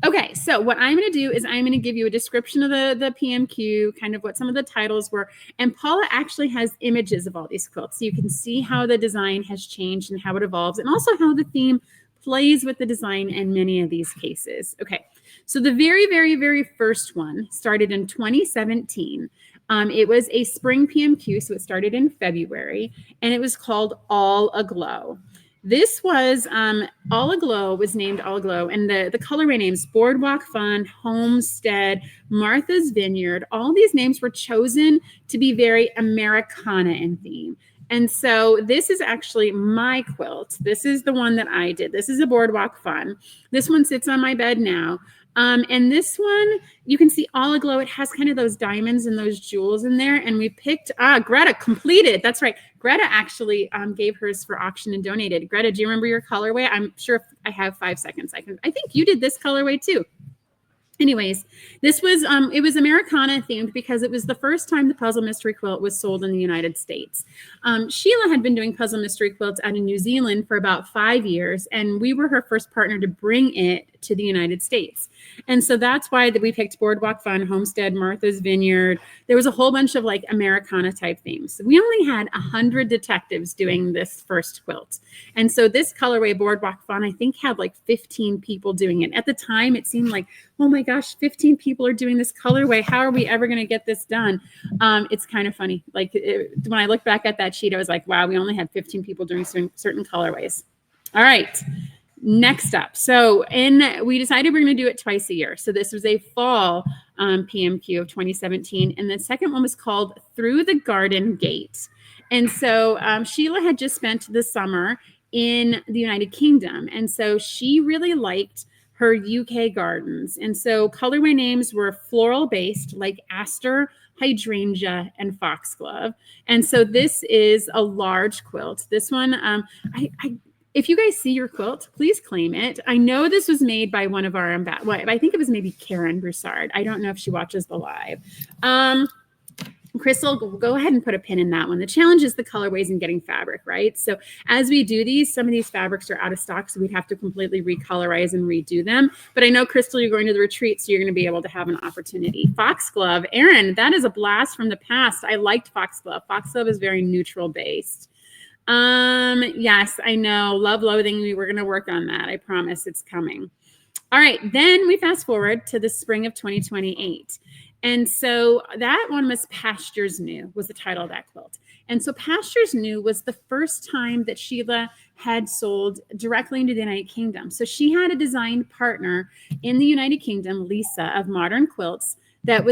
Okay, so what I'm going to do is I'm going to give you a description of the PMQ, kind of what some of the titles were. And Paula actually has images of all these quilts, so you can see how the design has changed and how it evolves, and also how the theme plays with the design in many of these cases. Okay, so the very, very, very first one started in 2017. It was a spring PMQ, so it started in February, and it was called All Aglow. This was All Aglow was named All Aglow, and the colorway names Boardwalk Fun, Homestead, Martha's Vineyard, all these names were chosen to be very Americana in theme. And so this is actually my quilt. This is the one that I did. This is a Boardwalk Fun. This one sits on my bed now. And this one, you can see All Aglow. It has kind of those diamonds and those jewels in there. And we picked, Greta completed. That's right. Greta actually gave hers for auction and donated. Greta, do you remember your colorway? I'm sure if I have 5 seconds, I think you did this colorway too. Anyways, this was, it was Americana themed because it was the first time the Puzzle Mystery Quilt was sold in the United States. Sheila had been doing Puzzle Mystery Quilts out in New Zealand for about 5 years, and we were her first partner to bring it to the United States. And so that's why that we picked Boardwalk Fun, Homestead, Martha's Vineyard. There was a whole bunch of like Americana type themes. We only had 100 detectives doing this first quilt. And so this colorway, Boardwalk Fun, I think had like 15 people doing it. At the time, it seemed like, oh my gosh, 15 people are doing this colorway. How are we ever going to get this done? It's kind of funny. Like when I look back at that sheet, I was like, wow, we only had 15 people doing certain colorways. All right. Next up. So we decided we're going to do it twice a year. So this was a fall PMQ of 2017. And the second one was called Through the Garden Gate. And so Sheila had just spent the summer in the United Kingdom. And so she really liked her UK gardens. And so colorway names were floral based, like aster, hydrangea, and foxglove. And so this is a large quilt. This one, if you guys see your quilt, please claim it. I know this was made by one of our I think it was maybe Karen Broussard. I don't know if she watches the live. Crystal, go ahead and put a pin in that one. The challenge is the colorways and getting fabric, right? So as we do these, some of these fabrics are out of stock, so we'd have to completely recolorize and redo them. But I know, Crystal, you're going to the retreat, so you're going to be able to have an opportunity. Foxglove, Erin, that is a blast from the past. I liked Foxglove. Foxglove is very neutral based. Yes, I know. Love, loathing. We're going to work on that. I promise it's coming. All right. Then we fast forward to the spring of 2028. And so that one was Pastures New was the title of that quilt. And so Pastures New was the first time that Sheila had sold directly into the United Kingdom. So she had a design partner in the United Kingdom, Lisa of Modern Quilts, that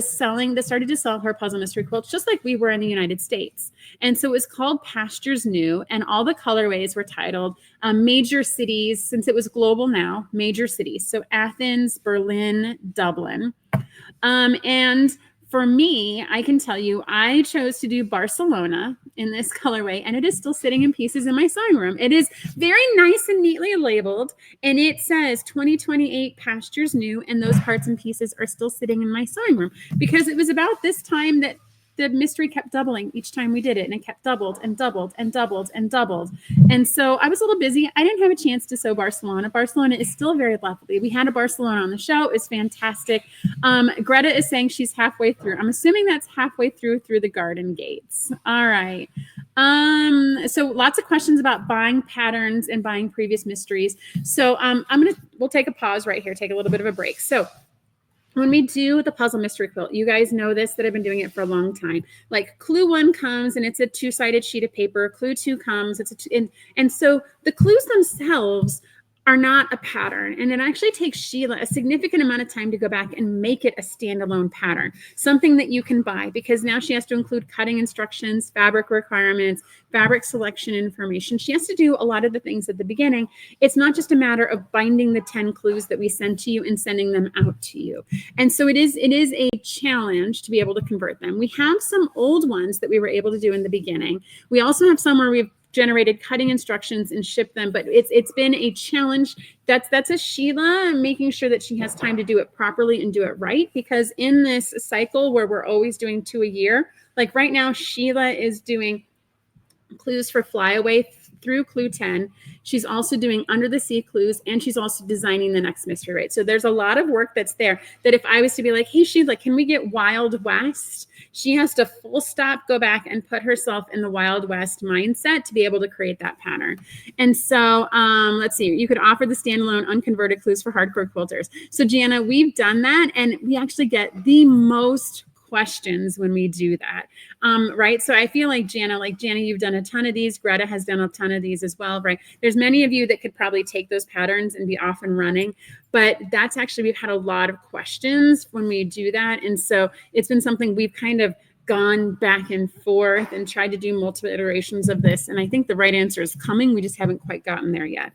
started to sell her Puzzle Mystery Quilts, just like we were in the United States. And so it was called Pastures New, and all the colorways were titled major cities, since it was global now, major cities. So Athens, Berlin, Dublin. And for me, I can tell you, I chose to do Barcelona in this colorway, and it is still sitting in pieces in my sewing room. It is very nice and neatly labeled, and it says 2028 Pastures New, and those parts and pieces are still sitting in my sewing room because it was about this time that the mystery kept doubling each time we did it, and it kept doubled and doubled and doubled and doubled. And so I was a little busy. I didn't have a chance to sew Barcelona. Barcelona is still very lovely. We had a Barcelona on the show. It was fantastic. Greta is saying she's halfway through. I'm assuming that's halfway through the garden gates. All right. So lots of questions about buying patterns and buying previous mysteries. So we'll take a pause right here, take a little bit of a break. So when we do the Puzzle Mystery Quilt, you guys know this, that I've been doing it for a long time. Like clue 1 comes and it's a 2-sided sheet of paper. Clue 2 comes, and so the clues themselves are not a pattern. And it actually takes Sheila a significant amount of time to go back and make it a standalone pattern, something that you can buy, because now she has to include cutting instructions, fabric requirements, fabric selection information. She has to do a lot of the things at the beginning. It's not just a matter of binding the 10 clues that we send to you and sending them out to you. And so it is a challenge to be able to convert them. We have some old ones that we were able to do in the beginning. We also have some where we've generated cutting instructions and shipped them, but it's been a challenge. That's a Sheila making sure that she has time to do it properly and do it right, because in this cycle where we're always doing 2 a year, like right now, Sheila is doing clues for Flyaway through clue 10. She's also doing under the sea clues, and she's also designing the next mystery, right? So there's a lot of work that's there that if I was to be like, hey, Sheila, can we get Wild West? She has to full stop, go back and put herself in the Wild West mindset to be able to create that pattern. And so let's see, you could offer the standalone unconverted clues for hardcore quilters. So Jana, we've done that, and we actually get the most questions when we do that, right? So I feel like Jana, you've done a ton of these. Greta has done a ton of these as well, right? There's many of you that could probably take those patterns and be off and running, but that's actually, we've had a lot of questions when we do that. And so it's been something we've kind of gone back and forth and tried to do multiple iterations of this. And I think the right answer is coming. We just haven't quite gotten there yet.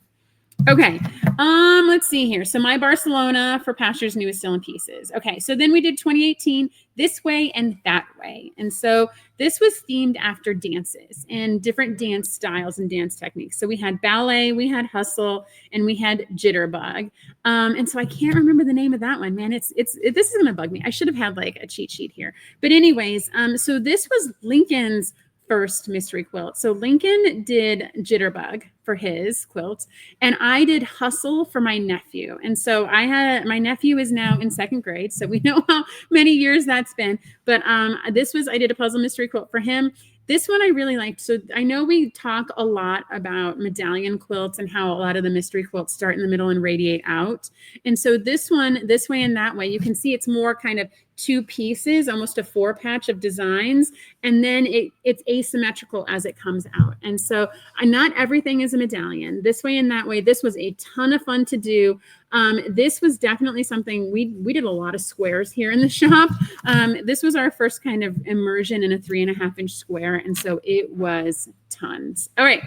Okay, let's see here. So my Barcelona for Pastures New is still in pieces. Okay, so then we did 2018, this way and that way. And so this was themed after dances and different dance styles and dance techniques. So we had ballet, we had hustle, and we had jitterbug. And so I can't remember the name of that one, man. This is gonna bug me. I should have had like a cheat sheet here. But anyways, so this was Lincoln's first mystery quilt. So Lincoln did jitterbug for his quilt, and I did hustle for my nephew. And so my nephew is now in 2nd grade, so we know how many years that's been. But I did a puzzle mystery quilt for him. This one I really liked. So I know we talk a lot about medallion quilts and how a lot of the mystery quilts start in the middle and radiate out. And so this one, this way and that way, you can see it's more kind of 2 pieces, almost a 4-patch of designs. And then it's asymmetrical as it comes out. And so not everything is a medallion. This way and that way, this was a ton of fun to do. This was definitely something we did a lot of squares here in the shop. This was our first kind of immersion in a 3.5-inch square. And so it was tons. All right.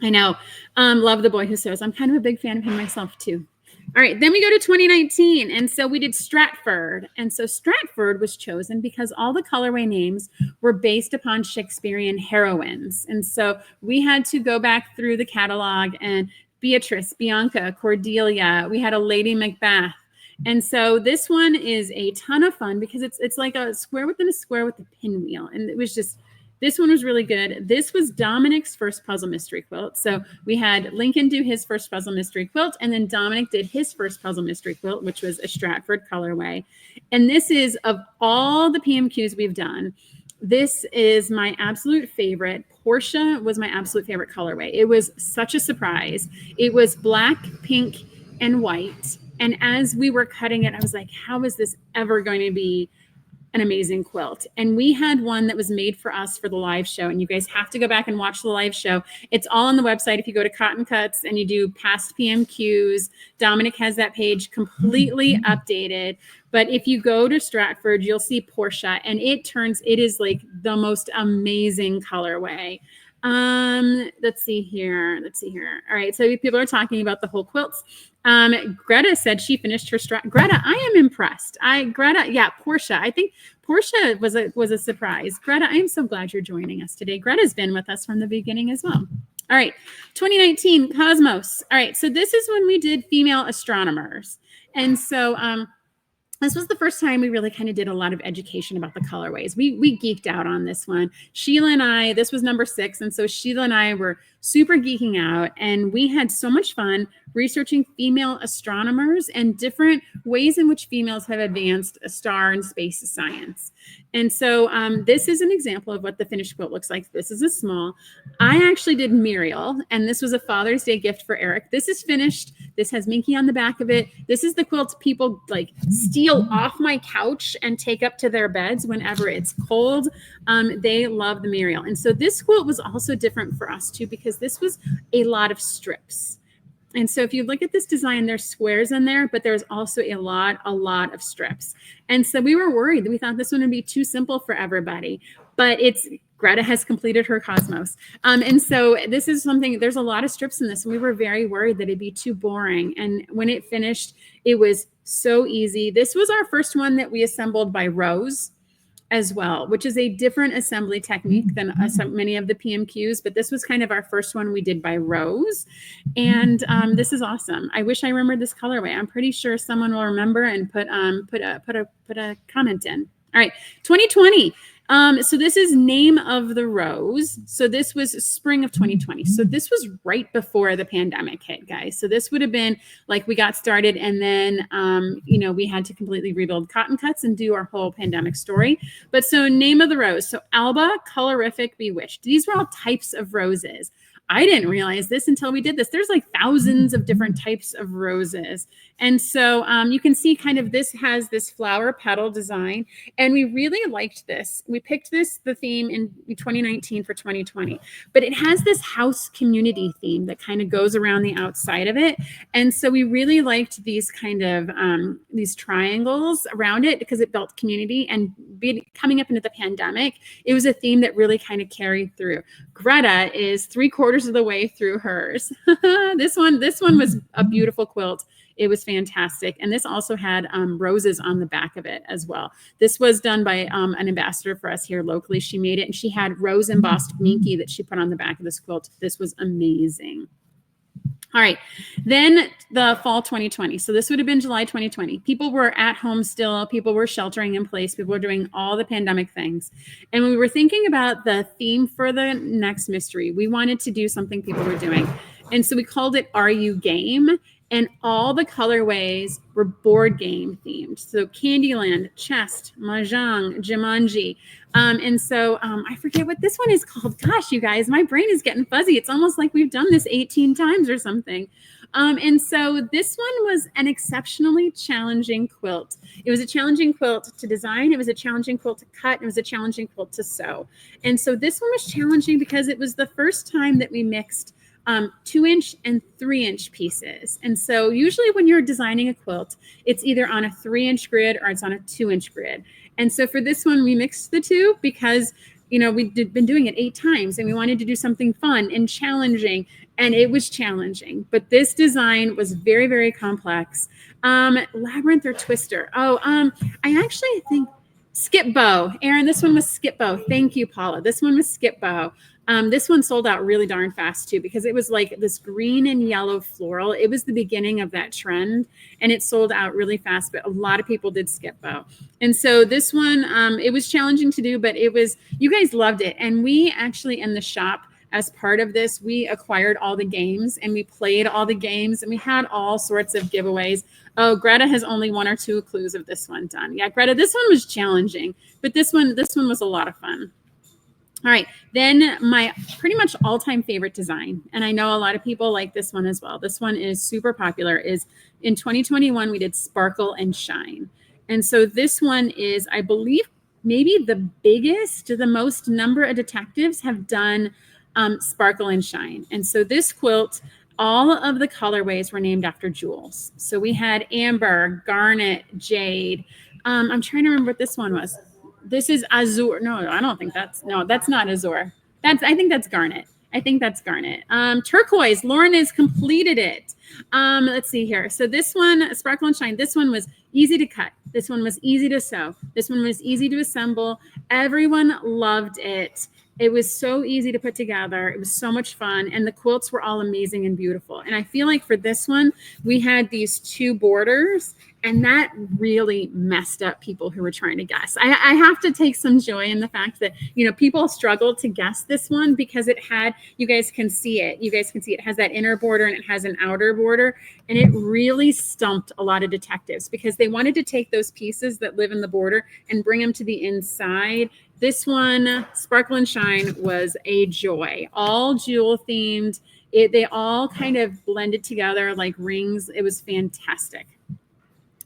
I know. Love the boy who sews. I'm kind of a big fan of him myself too. All right, then we go to 2019. And so we did Stratford. And so Stratford was chosen because all the colorway names were based upon Shakespearean heroines. And so we had to go back through the catalog, and Beatrice, Bianca, Cordelia, we had a Lady Macbeth. And so this one is a ton of fun because it's like a square within a square with a pinwheel. And it was just, this one was really good. This was Dominic's first puzzle mystery quilt. So we had Lincoln do his first puzzle mystery quilt, and then Dominic did his first puzzle mystery quilt, which was a Stratford colorway. And this is, of all the PMQs we've done, this is my absolute favorite. Portia was my absolute favorite colorway. It was such a surprise. It was black, pink, and white. And as we were cutting it, I was like, how is this ever going to be an amazing quilt? And we had one that was made for us for the live show, and you guys have to go back and watch the live show. It's all on the website. If you go to Cotton Cuts and you do past PMQs, Dominic has that page completely updated. But if you go to Stratford, you'll see Portia, and it is like the most amazing colorway. Let's see here. All right, so people are talking about the whole quilts. Greta said she finished her Greta, I am impressed. Portia. I think Portia was a surprise. Greta, I am so glad you're joining us today. Greta's been with us from the beginning as well. All right, 2019 Cosmos. All right, so this is when we did female astronomers. And so this was the first time we really kind of did a lot of education about the colorways. We geeked out on this one. Sheila and I, this was number 6. And so Sheila and I were super geeking out, and we had so much fun researching female astronomers and different ways in which females have advanced star and space science. And so this is an example of what the finished quilt looks like. This is a small. I actually did Muriel, and this was a Father's Day gift for Eric. This is finished. This has Minky on the back of it. This is the quilt people like steal off my couch and take up to their beds whenever it's cold. They love the Muriel. And so this quilt was also different for us too, because this was a lot of strips. And so if you look at this design, there's squares in there, but there's also a lot of strips. And so we were worried that we thought this one would be too simple for everybody, but Greta has completed her Cosmos. And so this is something, there's a lot of strips in this, and we were very worried that it'd be too boring. And when it finished, it was so easy. This was our first one that we assembled by rows as well, which is a different assembly technique than many of the PMQs, but this was kind of our first one we did by rows. And this is awesome. I wish I remembered this colorway. I'm pretty sure someone will remember and put a comment in. All right, 2020. So this is Name of the Rose. So this was spring of 2020. So this was right before the pandemic hit, guys. So this would have been like we got started and then, we had to completely rebuild Cotton Cuts and do our whole pandemic story. But so Name of the Rose. So Alba, Colorific, Bewitched. These were all types of roses. I didn't realize this until we did this. There's like thousands of different types of roses. And so you can see kind of this has this flower petal design. And we really liked this. We picked the theme in 2019 for 2020. But it has this house community theme that kind of goes around the outside of it. And so we really liked these kind of these triangles around it because it built community. And coming up into the pandemic, it was a theme that really kind of carried through. Greta is 3/4 of the way through hers. This one was a beautiful quilt. It was fantastic. And this also had roses on the back of it as well. This was done by an ambassador for us here locally. She made it and she had rose embossed minky that she put on the back of this quilt. This was amazing. All right, then the fall 2020. So this would have been July 2020. People were at home still. People were sheltering in place. People were doing all the pandemic things. And when we were thinking about the theme for the next mystery, we wanted to do something people were doing. And so we called it Are You Game? And all the colorways were board game themed. So Candyland, Chest, Mahjong, Jumanji. And so I forget what this one is called. Gosh, you guys, my brain is getting fuzzy. It's almost like we've done this 18 times or something. And so this one was an exceptionally challenging quilt. It was a challenging quilt to design. It was a challenging quilt to cut. It was a challenging quilt to sew. And so this one was challenging because it was the first time that we mixed 2-inch and 3-inch pieces. And so usually when you're designing a quilt, it's either on a 3-inch grid or it's on a 2-inch grid. And so for this one, we mixed the two because, we'd been doing it 8 times and we wanted to do something fun and challenging. And it was challenging, but this design was very, very complex. Labyrinth or Twister. I actually think Skip Bow. Erin, this one was Skip Bow. Thank you, Paula. This one was Skip Bow. This one sold out really darn fast too, because it was like this green and yellow floral. It was the beginning of that trend and it sold out really fast, but a lot of people did Skip Bow. And so this one, it was challenging to do, but you guys loved it. And we actually in the shop, as part of this, we acquired all the games and we played all the games and we had all sorts of giveaways. Oh, Greta has only 1 or 2 clues of this one done. Yeah, Greta, this one was challenging, but this one was a lot of fun. All right, then my pretty much all-time favorite design, and I know a lot of people like this one as well. This one is super popular, is in 2021, we did Sparkle and Shine. And so this one is, I believe, maybe the biggest, the most number of detectives have done Sparkle and Shine. And so this quilt, all of the colorways were named after jewels. So we had amber, garnet, jade. I'm trying to remember what this one was. This is azure. No, I don't think that's not azure. I think that's garnet. Turquoise. Lauren has completed it. Let's see here. So this one, Sparkle and Shine, this one was easy to cut. This one was easy to sew. This one was easy to assemble. Everyone loved it. It was so easy to put together. It was so much fun. And the quilts were all amazing and beautiful. And I feel like for this one, we had these 2 borders and that really messed up people who were trying to guess. I have to take some joy in the fact that, people struggled to guess this one because it had, you guys can see it. It has that inner border and it has an outer border. And it really stumped a lot of detectives because they wanted to take those pieces that live in the border and bring them to the inside. This one, Sparkle and Shine, was a joy. All jewel themed. They all kind of blended together like rings. It was fantastic.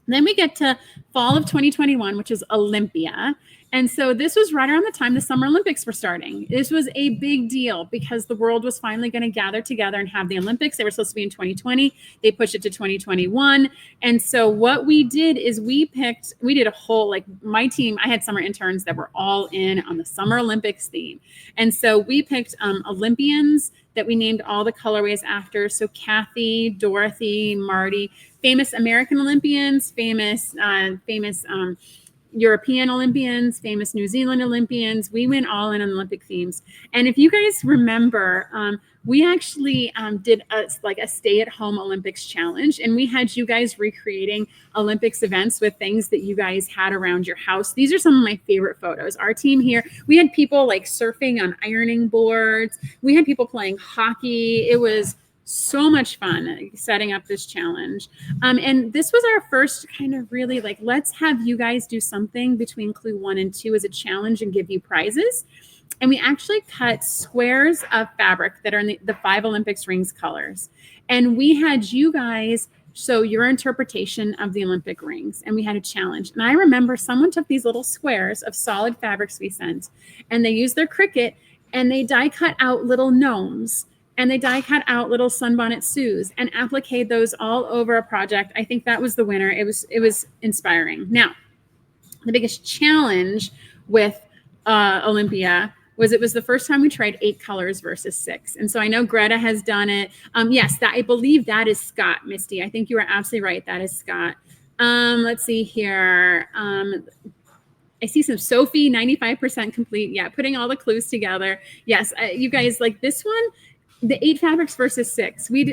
Then we get to fall of 2021, which is Olympia. And so this was right around the time the Summer Olympics were starting. This was a big deal because the world was finally going to gather together and have the Olympics. They were supposed to be in 2020. They pushed it to 2021. And so what we did is we did a whole, like my team, I had summer interns that were all in on the Summer Olympics theme. And so we picked Olympians that we named all the colorways after. So Kathy, Dorothy, Marty, famous American Olympians, famous European Olympians, famous New Zealand Olympians. We went all in on Olympic themes. And if you guys remember, we actually did a stay-at-home Olympics challenge, and we had you guys recreating Olympics events with things that you guys had around your house. These are some of my favorite photos. Our team here, we had people like surfing on ironing boards. We had people playing hockey. It was so much fun setting up this challenge. And this was our first kind of really like, let's have you guys do something between clue 1 and 2 as a challenge and give you prizes. And we actually cut squares of fabric that are in the 5 Olympics rings colors. And we had you guys show your interpretation of the Olympic rings, and we had a challenge. And I remember someone took these little squares of solid fabrics we sent, and they used their Cricut, and they die cut out little gnomes, and they die cut out little Sunbonnet Sues and appliqued those all over a project. I think that was the winner. It was inspiring. Now, the biggest challenge with Olympia was it was the first time we tried 8 colors versus 6. And so I know Greta has done it. Yes, that I believe that is Scott, Misty. I think you are absolutely right. That is Scott. Let's see here. I see some Sophie, 95% complete. Yeah, putting all the clues together. Yes, you guys, like this one, the 8 fabrics versus 6. We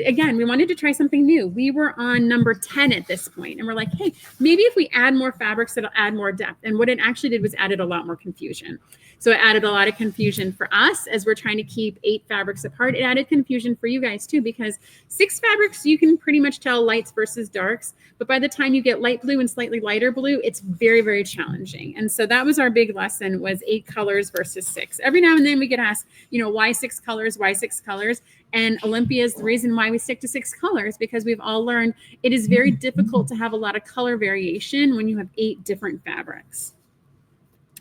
wanted to try something new. We were on number 10 at this point, and we're like, hey, maybe if we add more fabrics, it'll add more depth. And what it actually did was added a lot more confusion. So it added a lot of confusion for us as we're trying to keep 8 fabrics apart. It added confusion for you guys too, because 6 fabrics, you can pretty much tell lights versus darks. But by the time you get light blue and slightly lighter blue, it's very, very challenging. And so that was our big lesson, was 8 colors versus 6. Every now and then we get asked, why 6 colors? Why 6 colors? And Olympia is the reason why we stick to 6 colors, because we've all learned it is very difficult to have a lot of color variation when you have 8 different fabrics.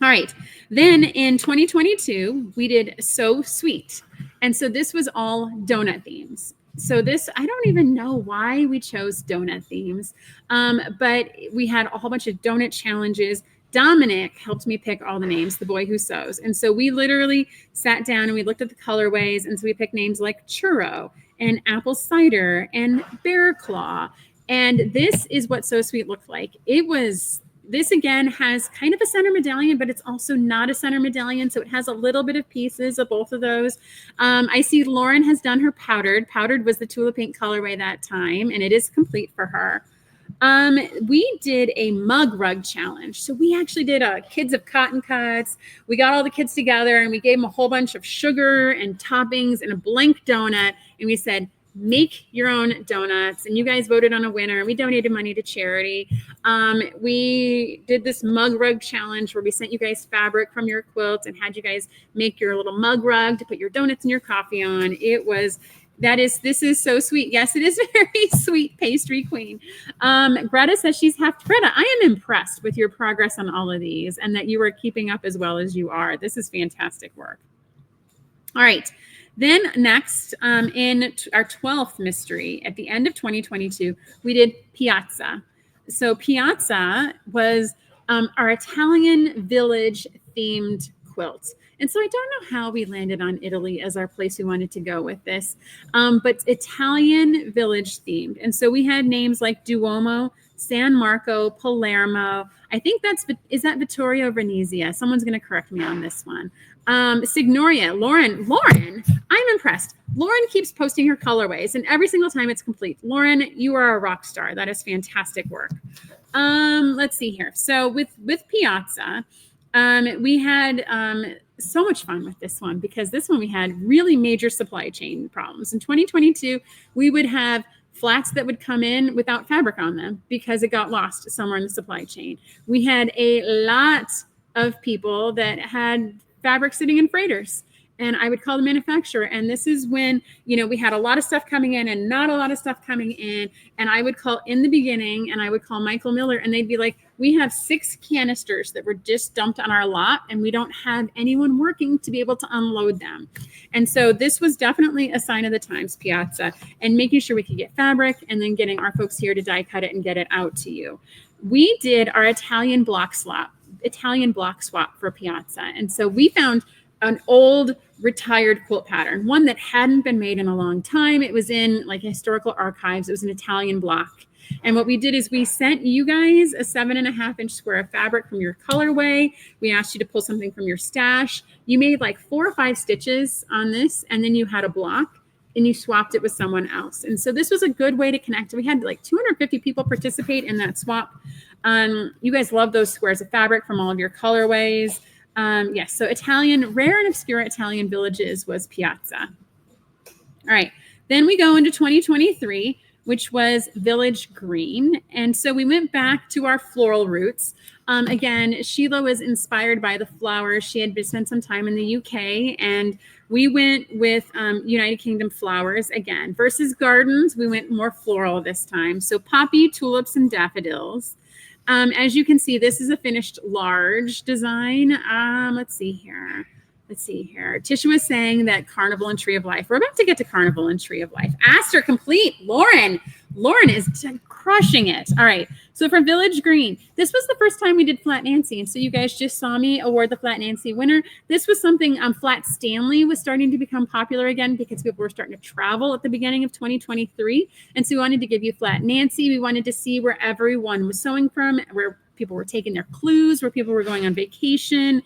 All right, then in 2022, we did So Sweet. And so this was all donut themes. So this, I don't even know why we chose donut themes, but we had a whole bunch of donut challenges. Dominic helped me pick all the names, the boy who sews. And so we literally sat down and we looked at the colorways. And so we picked names like churro and apple cider and bear claw. And this is what So Sweet looked like. This again has kind of a center medallion, but it's also not a center medallion. So it has a little bit of pieces of both of those. I see Lauren has done her powdered. Powdered was the Tula Pink colorway that time, and it is complete for her. We did a mug rug challenge. So we actually did kids of Cotton Cuts. We got all the kids together and we gave them a whole bunch of sugar and toppings and a blank donut. And we said, make your own donuts. And you guys voted on a winner. We donated money to charity. We did this mug rug challenge where we sent you guys fabric from your quilt and had you guys make your little mug rug to put your donuts and your coffee on. This is so sweet. Yes, it is very sweet, pastry queen. Greta says she's half. Greta, I am impressed with your progress on all of these and that you are keeping up as well as you are. This is fantastic work. All right. Then next, in our 12th mystery, at the end of 2022, we did Piazza. So Piazza was our Italian village themed quilt. And so I don't know how we landed on Italy as our place we wanted to go with this, but Italian village themed. And so we had names like Duomo, San Marco, Palermo. I think is that Vittorio Venezia? Someone's going to correct me on this one. Signoria, Lauren, I'm impressed. Lauren keeps posting her colorways and every single time it's complete. Lauren, you are a rock star. That is fantastic work. Let's see here. So with Piazza, we had so much fun with this one because this one we had really major supply chain problems. In 2022, we would have flats that would come in without fabric on them because it got lost somewhere in the supply chain. We had a lot of people that had fabric sitting in freighters, and I would call the manufacturer. And this is when, we had a lot of stuff coming in and not a lot of stuff coming in. And I would call in the beginning and I would call Michael Miller and they'd be like, we have 6 canisters that were just dumped on our lot and we don't have anyone working to be able to unload them. And so this was definitely a sign of the times, Piazza, and making sure we could get fabric and then getting our folks here to die cut it and get it out to you. We did our Italian block swap for Piazza. And so we found an old retired quilt pattern, one that hadn't been made in a long time. It was in like historical archives. It was an Italian block. And what we did is we sent you guys a 7.5-inch square of fabric from your colorway. We asked you to pull something from your stash. You made like 4 or 5 stitches on this, and then you had a block. and you swapped it with someone else. And so this was a good way to connect. We had like 250 people participate in that swap. You guys love those squares of fabric from all of your colorways. Yes, so Italian, rare and obscure Italian villages was Piazza. All right, then we go into 2023, which was Village Green. And so we went back to our floral roots. Again, Sheila was inspired by the flowers. She had spent some time in the UK, and we went with United Kingdom flowers again. Versus gardens, we went more floral this time. So poppy, tulips, and daffodils. As you can see, this is a finished large design. Let's see here. Tisha was saying that Carnival and Tree of Life. We're about to get to Carnival and Tree of Life. Aster complete. Lauren is crushing it. All right. So for Village Green, this was the first time we did Flat Nancy. And so you guys just saw me award the Flat Nancy winner. This was something Flat Stanley was starting to become popular again because people were starting to travel at the beginning of 2023. And so we wanted to give you Flat Nancy. We wanted to see where everyone was sewing from, where people were taking their clues, where people were going on vacation.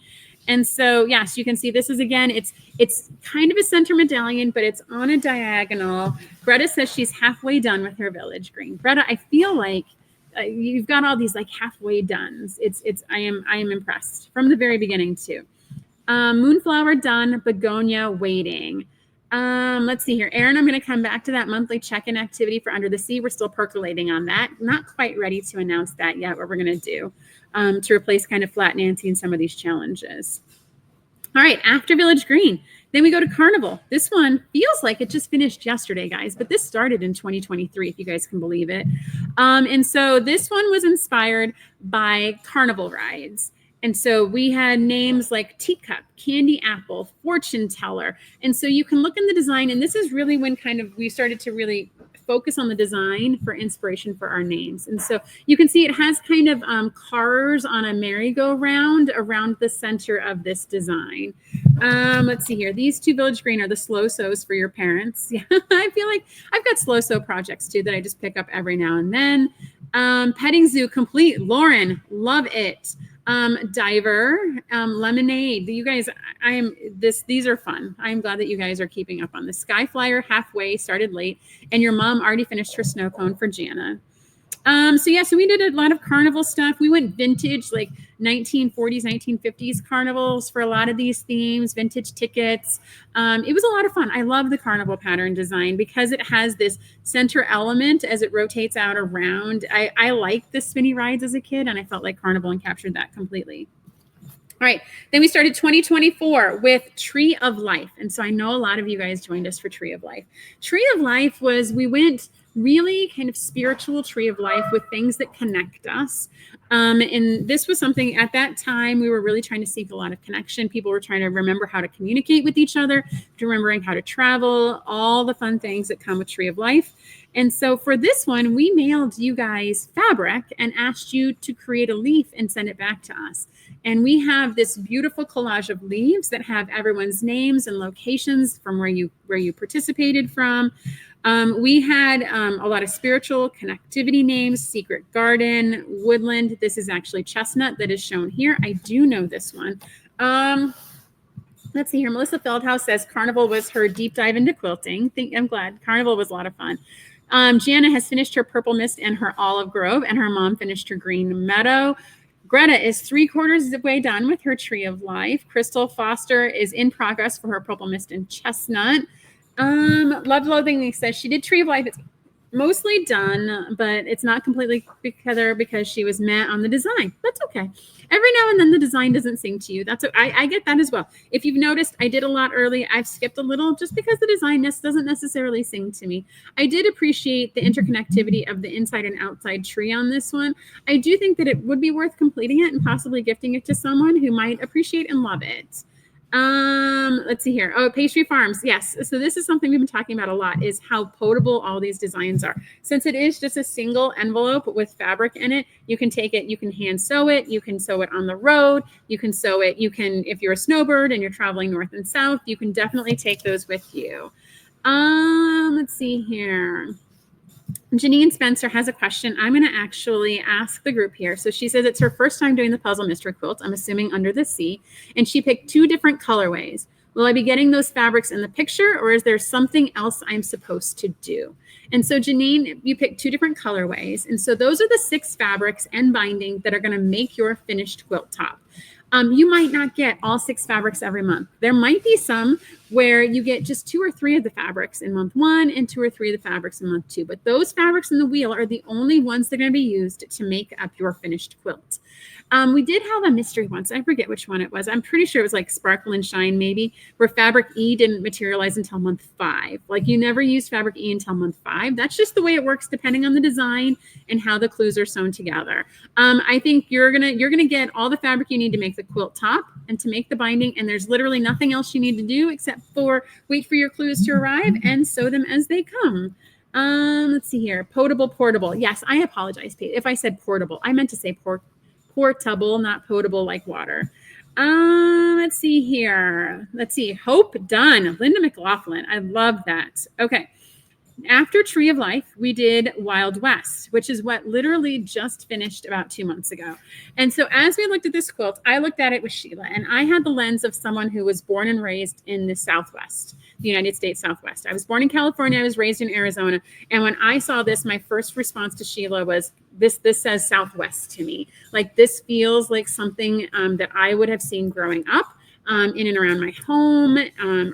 And so, yes, you can see this is, again, it's kind of a center medallion, but it's on a diagonal. Greta says she's halfway done with her Village Green. Greta, I feel like you've got all these like halfway dones. I am impressed from the very beginning too. Moonflower done, begonia waiting. Let's see here. Erin, I'm going to come back to that monthly check-in activity for Under the Sea. We're still percolating on that. Not quite ready to announce that yet, what we're going to do to replace kind of Flat Nancy and some of these challenges. All right, after Village Green, then we go to Carnival. This one feels like it just finished yesterday, guys, but this started in 2023, if you guys can believe it. And so this one was inspired by Carnival rides. And so we had names like Teacup, Candy Apple, Fortune Teller. And so you can look in the design, and this is really when kind of we started to really focus on the design for inspiration for our names. And so you can see it has kind of cars on a merry-go-round around the center of this design. Let's see here. These two Village Green are the slow sews for your parents. Yeah, I feel like I've got slow sew projects too that I just pick up every now and then. Petting Zoo complete. Lauren, love it. Diver, Lemonade. You guys, these are fun. I'm glad that you guys are keeping up on this. Skyflyer halfway, started late, and your mom already finished her snow cone for Jana. So we did a lot of carnival stuff. We went vintage, like 1940s, 1950s carnivals for a lot of these themes, vintage tickets. It was a lot of fun. I love the carnival pattern design because it has this center element as it rotates out around. I liked the spinny rides as a kid, and I felt like Carnival captured that completely. All right, then we started 2024 with Tree of Life. And so I know a lot of you guys joined us for Tree of Life. Tree of Life was, we went really kind of spiritual Tree of Life with things that connect us. And this was something at that time, we were really trying to seek a lot of connection. People were trying to remember how to communicate with each other, to remembering how to travel, all the fun things that come with Tree of Life. And so for this one, we mailed you guys fabric and asked you to create a leaf and send it back to us. And we have this beautiful collage of leaves that have everyone's names and locations from where you participated from. We had a lot of spiritual connectivity names, Secret Garden, Woodland. This is actually Chestnut that is shown here. I do know this one. Let's see here. Melissa Feldhouse says Carnival was her deep dive into quilting. I'm glad. Carnival was a lot of fun. Gianna has finished her Purple Mist and her Olive Grove, and her mom finished her Green Meadow. Greta is 3/4 of the way done with her Tree of Life. Crystal Foster is in progress for her Purple Mist and Chestnut. Love Loathing says she did Tree of Life. It's mostly done, but it's not completely together because she was meh on the design. That's okay. Every now and then the design doesn't sing to you. That's I get that as well. If you've noticed, I did a lot early. I've skipped a little just because the design doesn't necessarily sing to me. I did appreciate the interconnectivity of the inside and outside tree on this one. I do think that it would be worth completing it and possibly gifting it to someone who might appreciate and love it. Let's see here. Oh, Pastry Farms. Yes. So this is something we've been talking about a lot, is how potable all these designs are. Since it is just a single envelope with fabric in it, you can take it, you can hand sew it, you can sew it on the road, you can sew it, if you're a snowbird and you're traveling north and south, you can definitely take those with you. Let's see here. Janine Spencer has a question. I'm going to actually ask the group here. So she says it's her first time doing the Puzzle Mystery Quilt, I'm assuming Under the Sea, and she picked 2 different colorways. Will I be getting those fabrics in the picture, or is there something else I'm supposed to do? And so Janine, you picked 2 different colorways. And so those are the 6 fabrics and binding that are going to make your finished quilt top. You might not get all 6 fabrics every month. There might be some where you get just 2 or 3 of the fabrics in month 1 and 2 or 3 of the fabrics in month 2. But those fabrics in the wheel are the only ones that are going to be used to make up your finished quilt. We did have a mystery once. I forget which one it was. I'm pretty sure it was like Sparkle and Shine, maybe, where fabric E didn't materialize until month 5. Like you never use fabric E until month 5. That's just the way it works, depending on the design and how the clues are sewn together. I think you're gonna get all the fabric you need to make the quilt top and to make the binding, and there's literally nothing else you need to do except for wait for your clues to arrive and sew them as they come. Let's see here. Portable. Yes, I apologize, Pete. If I said portable, I meant to say portable, not potable like water. Let's see here. Let's see. Hope done. Linda McLaughlin. I love that. Okay. After Tree of Life, we did Wild West, which is what literally just finished about 2 months ago. And so as we looked at this quilt, I looked at it with Sheila, and I had the lens of someone who was born and raised in the Southwest, the United States Southwest. I was born in California. I was raised in Arizona. And when I saw this, my first response to Sheila was, this says Southwest to me. Like this feels like something that I would have seen growing up. In and around my home,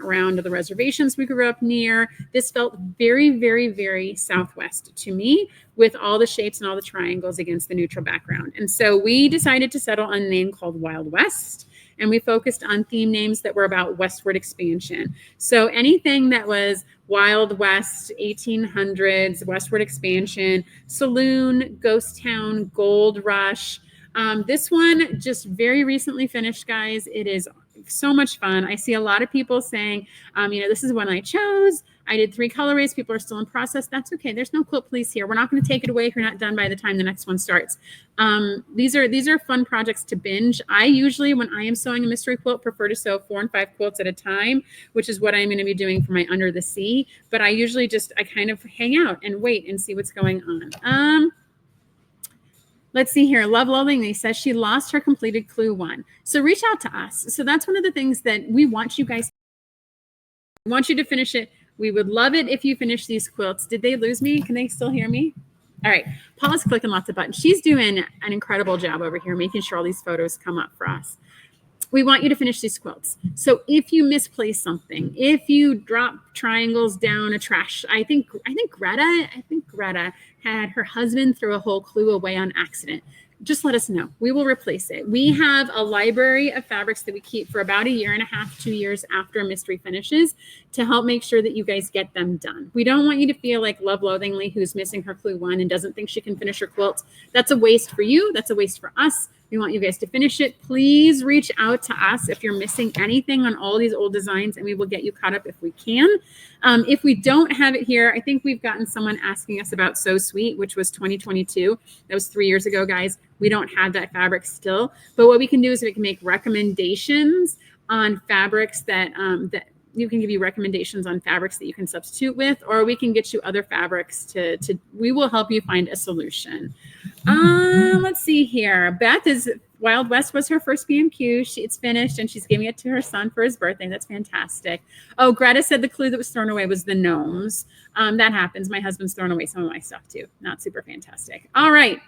around the reservations we grew up near. This felt very, very, very Southwest to me, with all the shapes and all the triangles against the neutral background. And so we decided to settle on a name called Wild West, and we focused on theme names that were about westward expansion. So anything that was Wild West, 1800s, westward expansion, saloon, ghost town, gold rush. This one just very recently finished, guys. It is so much fun. I see a lot of people saying, this is one I chose. I did 3 colorways. People are still in process. That's okay. There's no quilt police here. We're not going to take it away if you're not done by the time the next one starts. These are fun projects to binge. I usually, when I am sewing a mystery quilt, prefer to sew 4 and 5 quilts at a time, which is what I'm going to be doing for my Under the Sea. But I usually I kind of hang out and wait and see what's going on. Let's see here. Love Lovingly says she lost her completed clue 1. So reach out to us. So that's one of the things that we want you guys. We want you to finish it. We would love it if you finish these quilts. Did they lose me? Can they still hear me? All right. Paula's clicking lots of buttons. She's doing an incredible job over here, making sure all these photos come up for us. We want you to finish these quilts. So if you misplace something, if you drop triangles down a trash, I think Greta had her husband throw a whole clue away on accident. Just let us know. We will replace it. We have a library of fabrics that we keep for about 1.5 years, 2 years after a mystery finishes to help make sure that you guys get them done. We don't want you to feel like Love Loathingly, who's missing her clue 1 and doesn't think she can finish her quilt. That's a waste for you. That's a waste for us. We want you guys to finish it. Please reach out to us if you're missing anything on all these old designs, and we will get you caught up if we can. If we don't have it here, I think we've gotten someone asking us about So Sweet, which was 2022. That was 3 years ago, guys. We don't have that fabric still. But what we can do is we can make recommendations on fabrics that you can give you recommendations on fabrics that you can substitute with, or we can get you other fabrics we will help you find a solution. Let's see here. Beth is Wild West was her first PMQ. It's finished and she's giving it to her son for his birthday. That's fantastic. Oh, Greta said the clue that was thrown away was the gnomes. That happens. My husband's thrown away some of my stuff too. Not super fantastic. All right.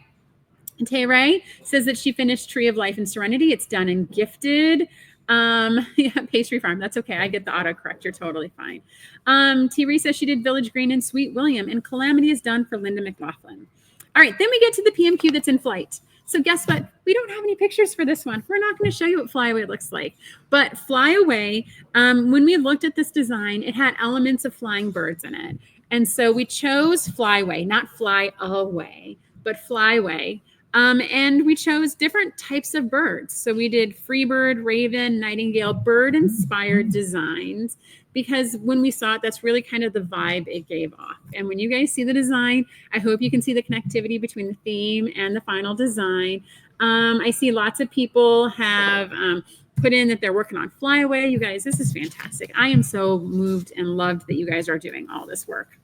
Tay Ray says that she finished Tree of Life and Serenity. It's done and gifted. Yeah, Pastry Farm. That's okay. I get the autocorrect. You're totally fine. T. Ree says she did Village Green and Sweet William, and Calamity is done for Linda McLaughlin. All right, then we get to the PMQ that's in flight. So guess what? We don't have any pictures for this one. We're not going to show you what Flyaway looks like. But Flyaway, when we looked at this design, it had elements of flying birds in it. And so we chose Flyway, not Fly Away, but Flyway. And we chose different types of birds. So we did Freebird, Raven, Nightingale, bird-inspired designs, because when we saw it, that's really kind of the vibe it gave off. And when you guys see the design, I hope you can see the connectivity between the theme and the final design. I see lots of people have put in that they're working on Flyaway. You guys, this is fantastic. I am so moved and loved that you guys are doing all this work.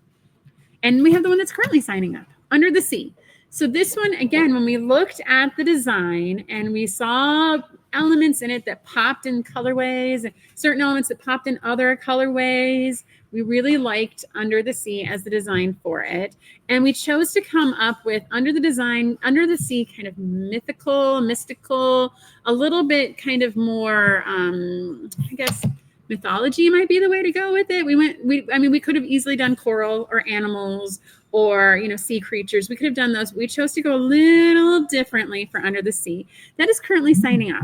And we have the one that's currently signing up, Under the Sea. So this one, again, when we looked at the design and we saw elements in it that popped in colorways, and certain elements that popped in other colorways. We really liked Under the Sea as the design for it. And we chose to come up with Under the Sea, kind of mystical, a little bit kind of more, I guess, mythology might be the way to go with it. We could have easily done coral or animals or, sea creatures. We could have done those. We chose to go a little differently for Under the Sea. That is currently signing up.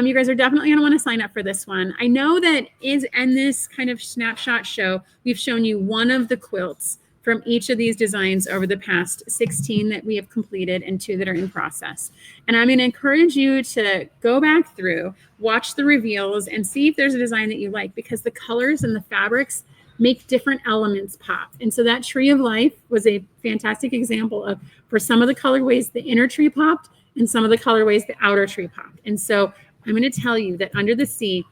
You guys are definitely going to want to sign up for this one. I know that in this kind of snapshot show, we've shown you one of the quilts from each of these designs over the past 16 that we have completed and 2 that are in process. And I'm going to encourage you to go back through, watch the reveals, and see if there's a design that you like, because the colors and the fabrics make different elements pop. And so that Tree of Life was a fantastic example of, for some of the colorways, the inner tree popped, and some of the colorways, the outer tree popped. And so I'm going to tell you that Under the Sea,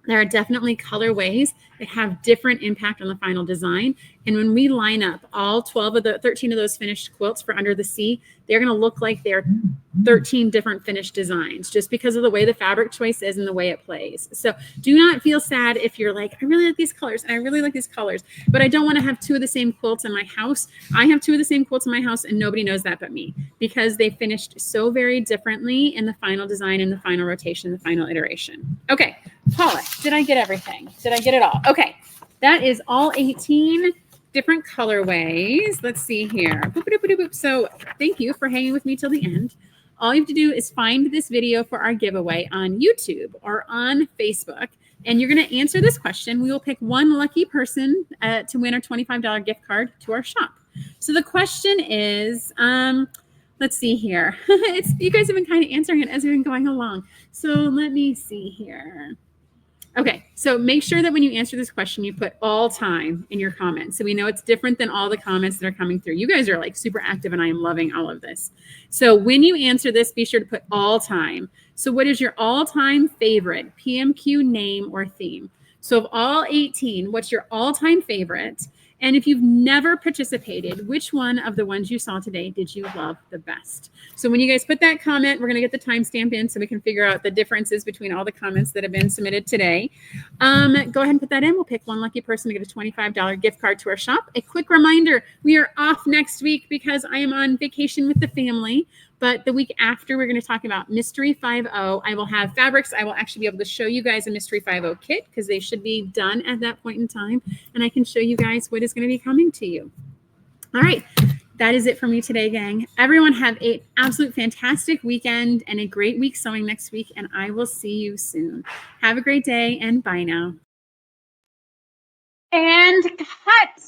there are definitely colorways that have different impact on the final design. And when we line up all 13 of those finished quilts for Under the Sea, they're going to look like they're 13 different finished designs, just because of the way the fabric choice is and the way it plays. So do not feel sad if you're like, I really like these colors and I really like these colors, but I don't want to have 2 of the same quilts in my house. I have 2 of the same quilts in my house and nobody knows that but me, because they finished so very differently in the final design, in the final rotation, the final iteration. Okay, Paula, did I get everything? Did I get it all? Okay, that is all 18 different colorways. Let's see here. So thank you for hanging with me till the end. All you have to do is find this video for our giveaway on YouTube or on Facebook, and you're going to answer this question. We will pick one lucky person to win our $25 gift card to our shop. So the question is, let's see here. You guys have been kind of answering it as we've been going along. So let me see here. Okay, so make sure that when you answer this question, you put all time in your comments. So we know it's different than all the comments that are coming through. You guys are like super active and I am loving all of this. So when you answer this, be sure to put all time. So what is your all-time favorite PMQ name or theme? So of all 18, what's your all-time favorite? And if you've never participated, which one of the ones you saw today did you love the best? So when you guys put that comment, we're going to get the timestamp in so we can figure out the differences between all the comments that have been submitted today. Go ahead and put that in. We'll pick one lucky person to get a $25 gift card to our shop. A quick reminder, we are off next week because I am on vacation with the family. But the week after, we're going to talk about Mystery 50. I will have fabrics. I will actually be able to show you guys a Mystery 50 kit because they should be done at that point in time. And I can show you guys what is going to be coming to you. All right. That is it for me today, gang. Everyone have an absolute fantastic weekend and a great week sewing next week. And I will see you soon. Have a great day and bye now. And cut.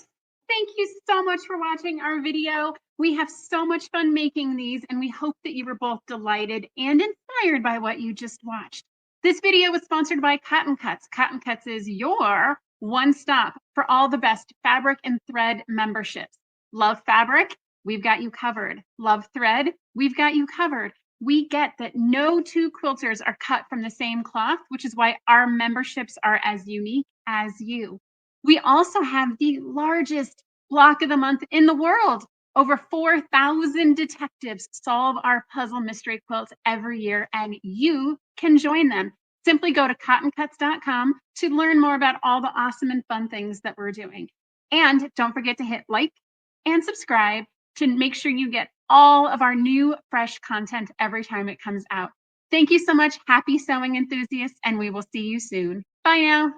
Thank you so much for watching our video. We have so much fun making these, and we hope that you were both delighted and inspired by what you just watched. This video was sponsored by Cotton Cuts. Cotton Cuts is your one stop for all the best fabric and thread memberships. Love fabric? We've got you covered. Love thread? We've got you covered. We get that no 2 quilters are cut from the same cloth, which is why our memberships are as unique as you. We also have the largest block of the month in the world. Over 4,000 detectives solve our puzzle mystery quilts every year, and you can join them. Simply go to cottoncuts.com to learn more about all the awesome and fun things that we're doing. And don't forget to hit like and subscribe to make sure you get all of our new fresh content every time it comes out. Thank you so much. Happy sewing enthusiasts, and we will see you soon. Bye now.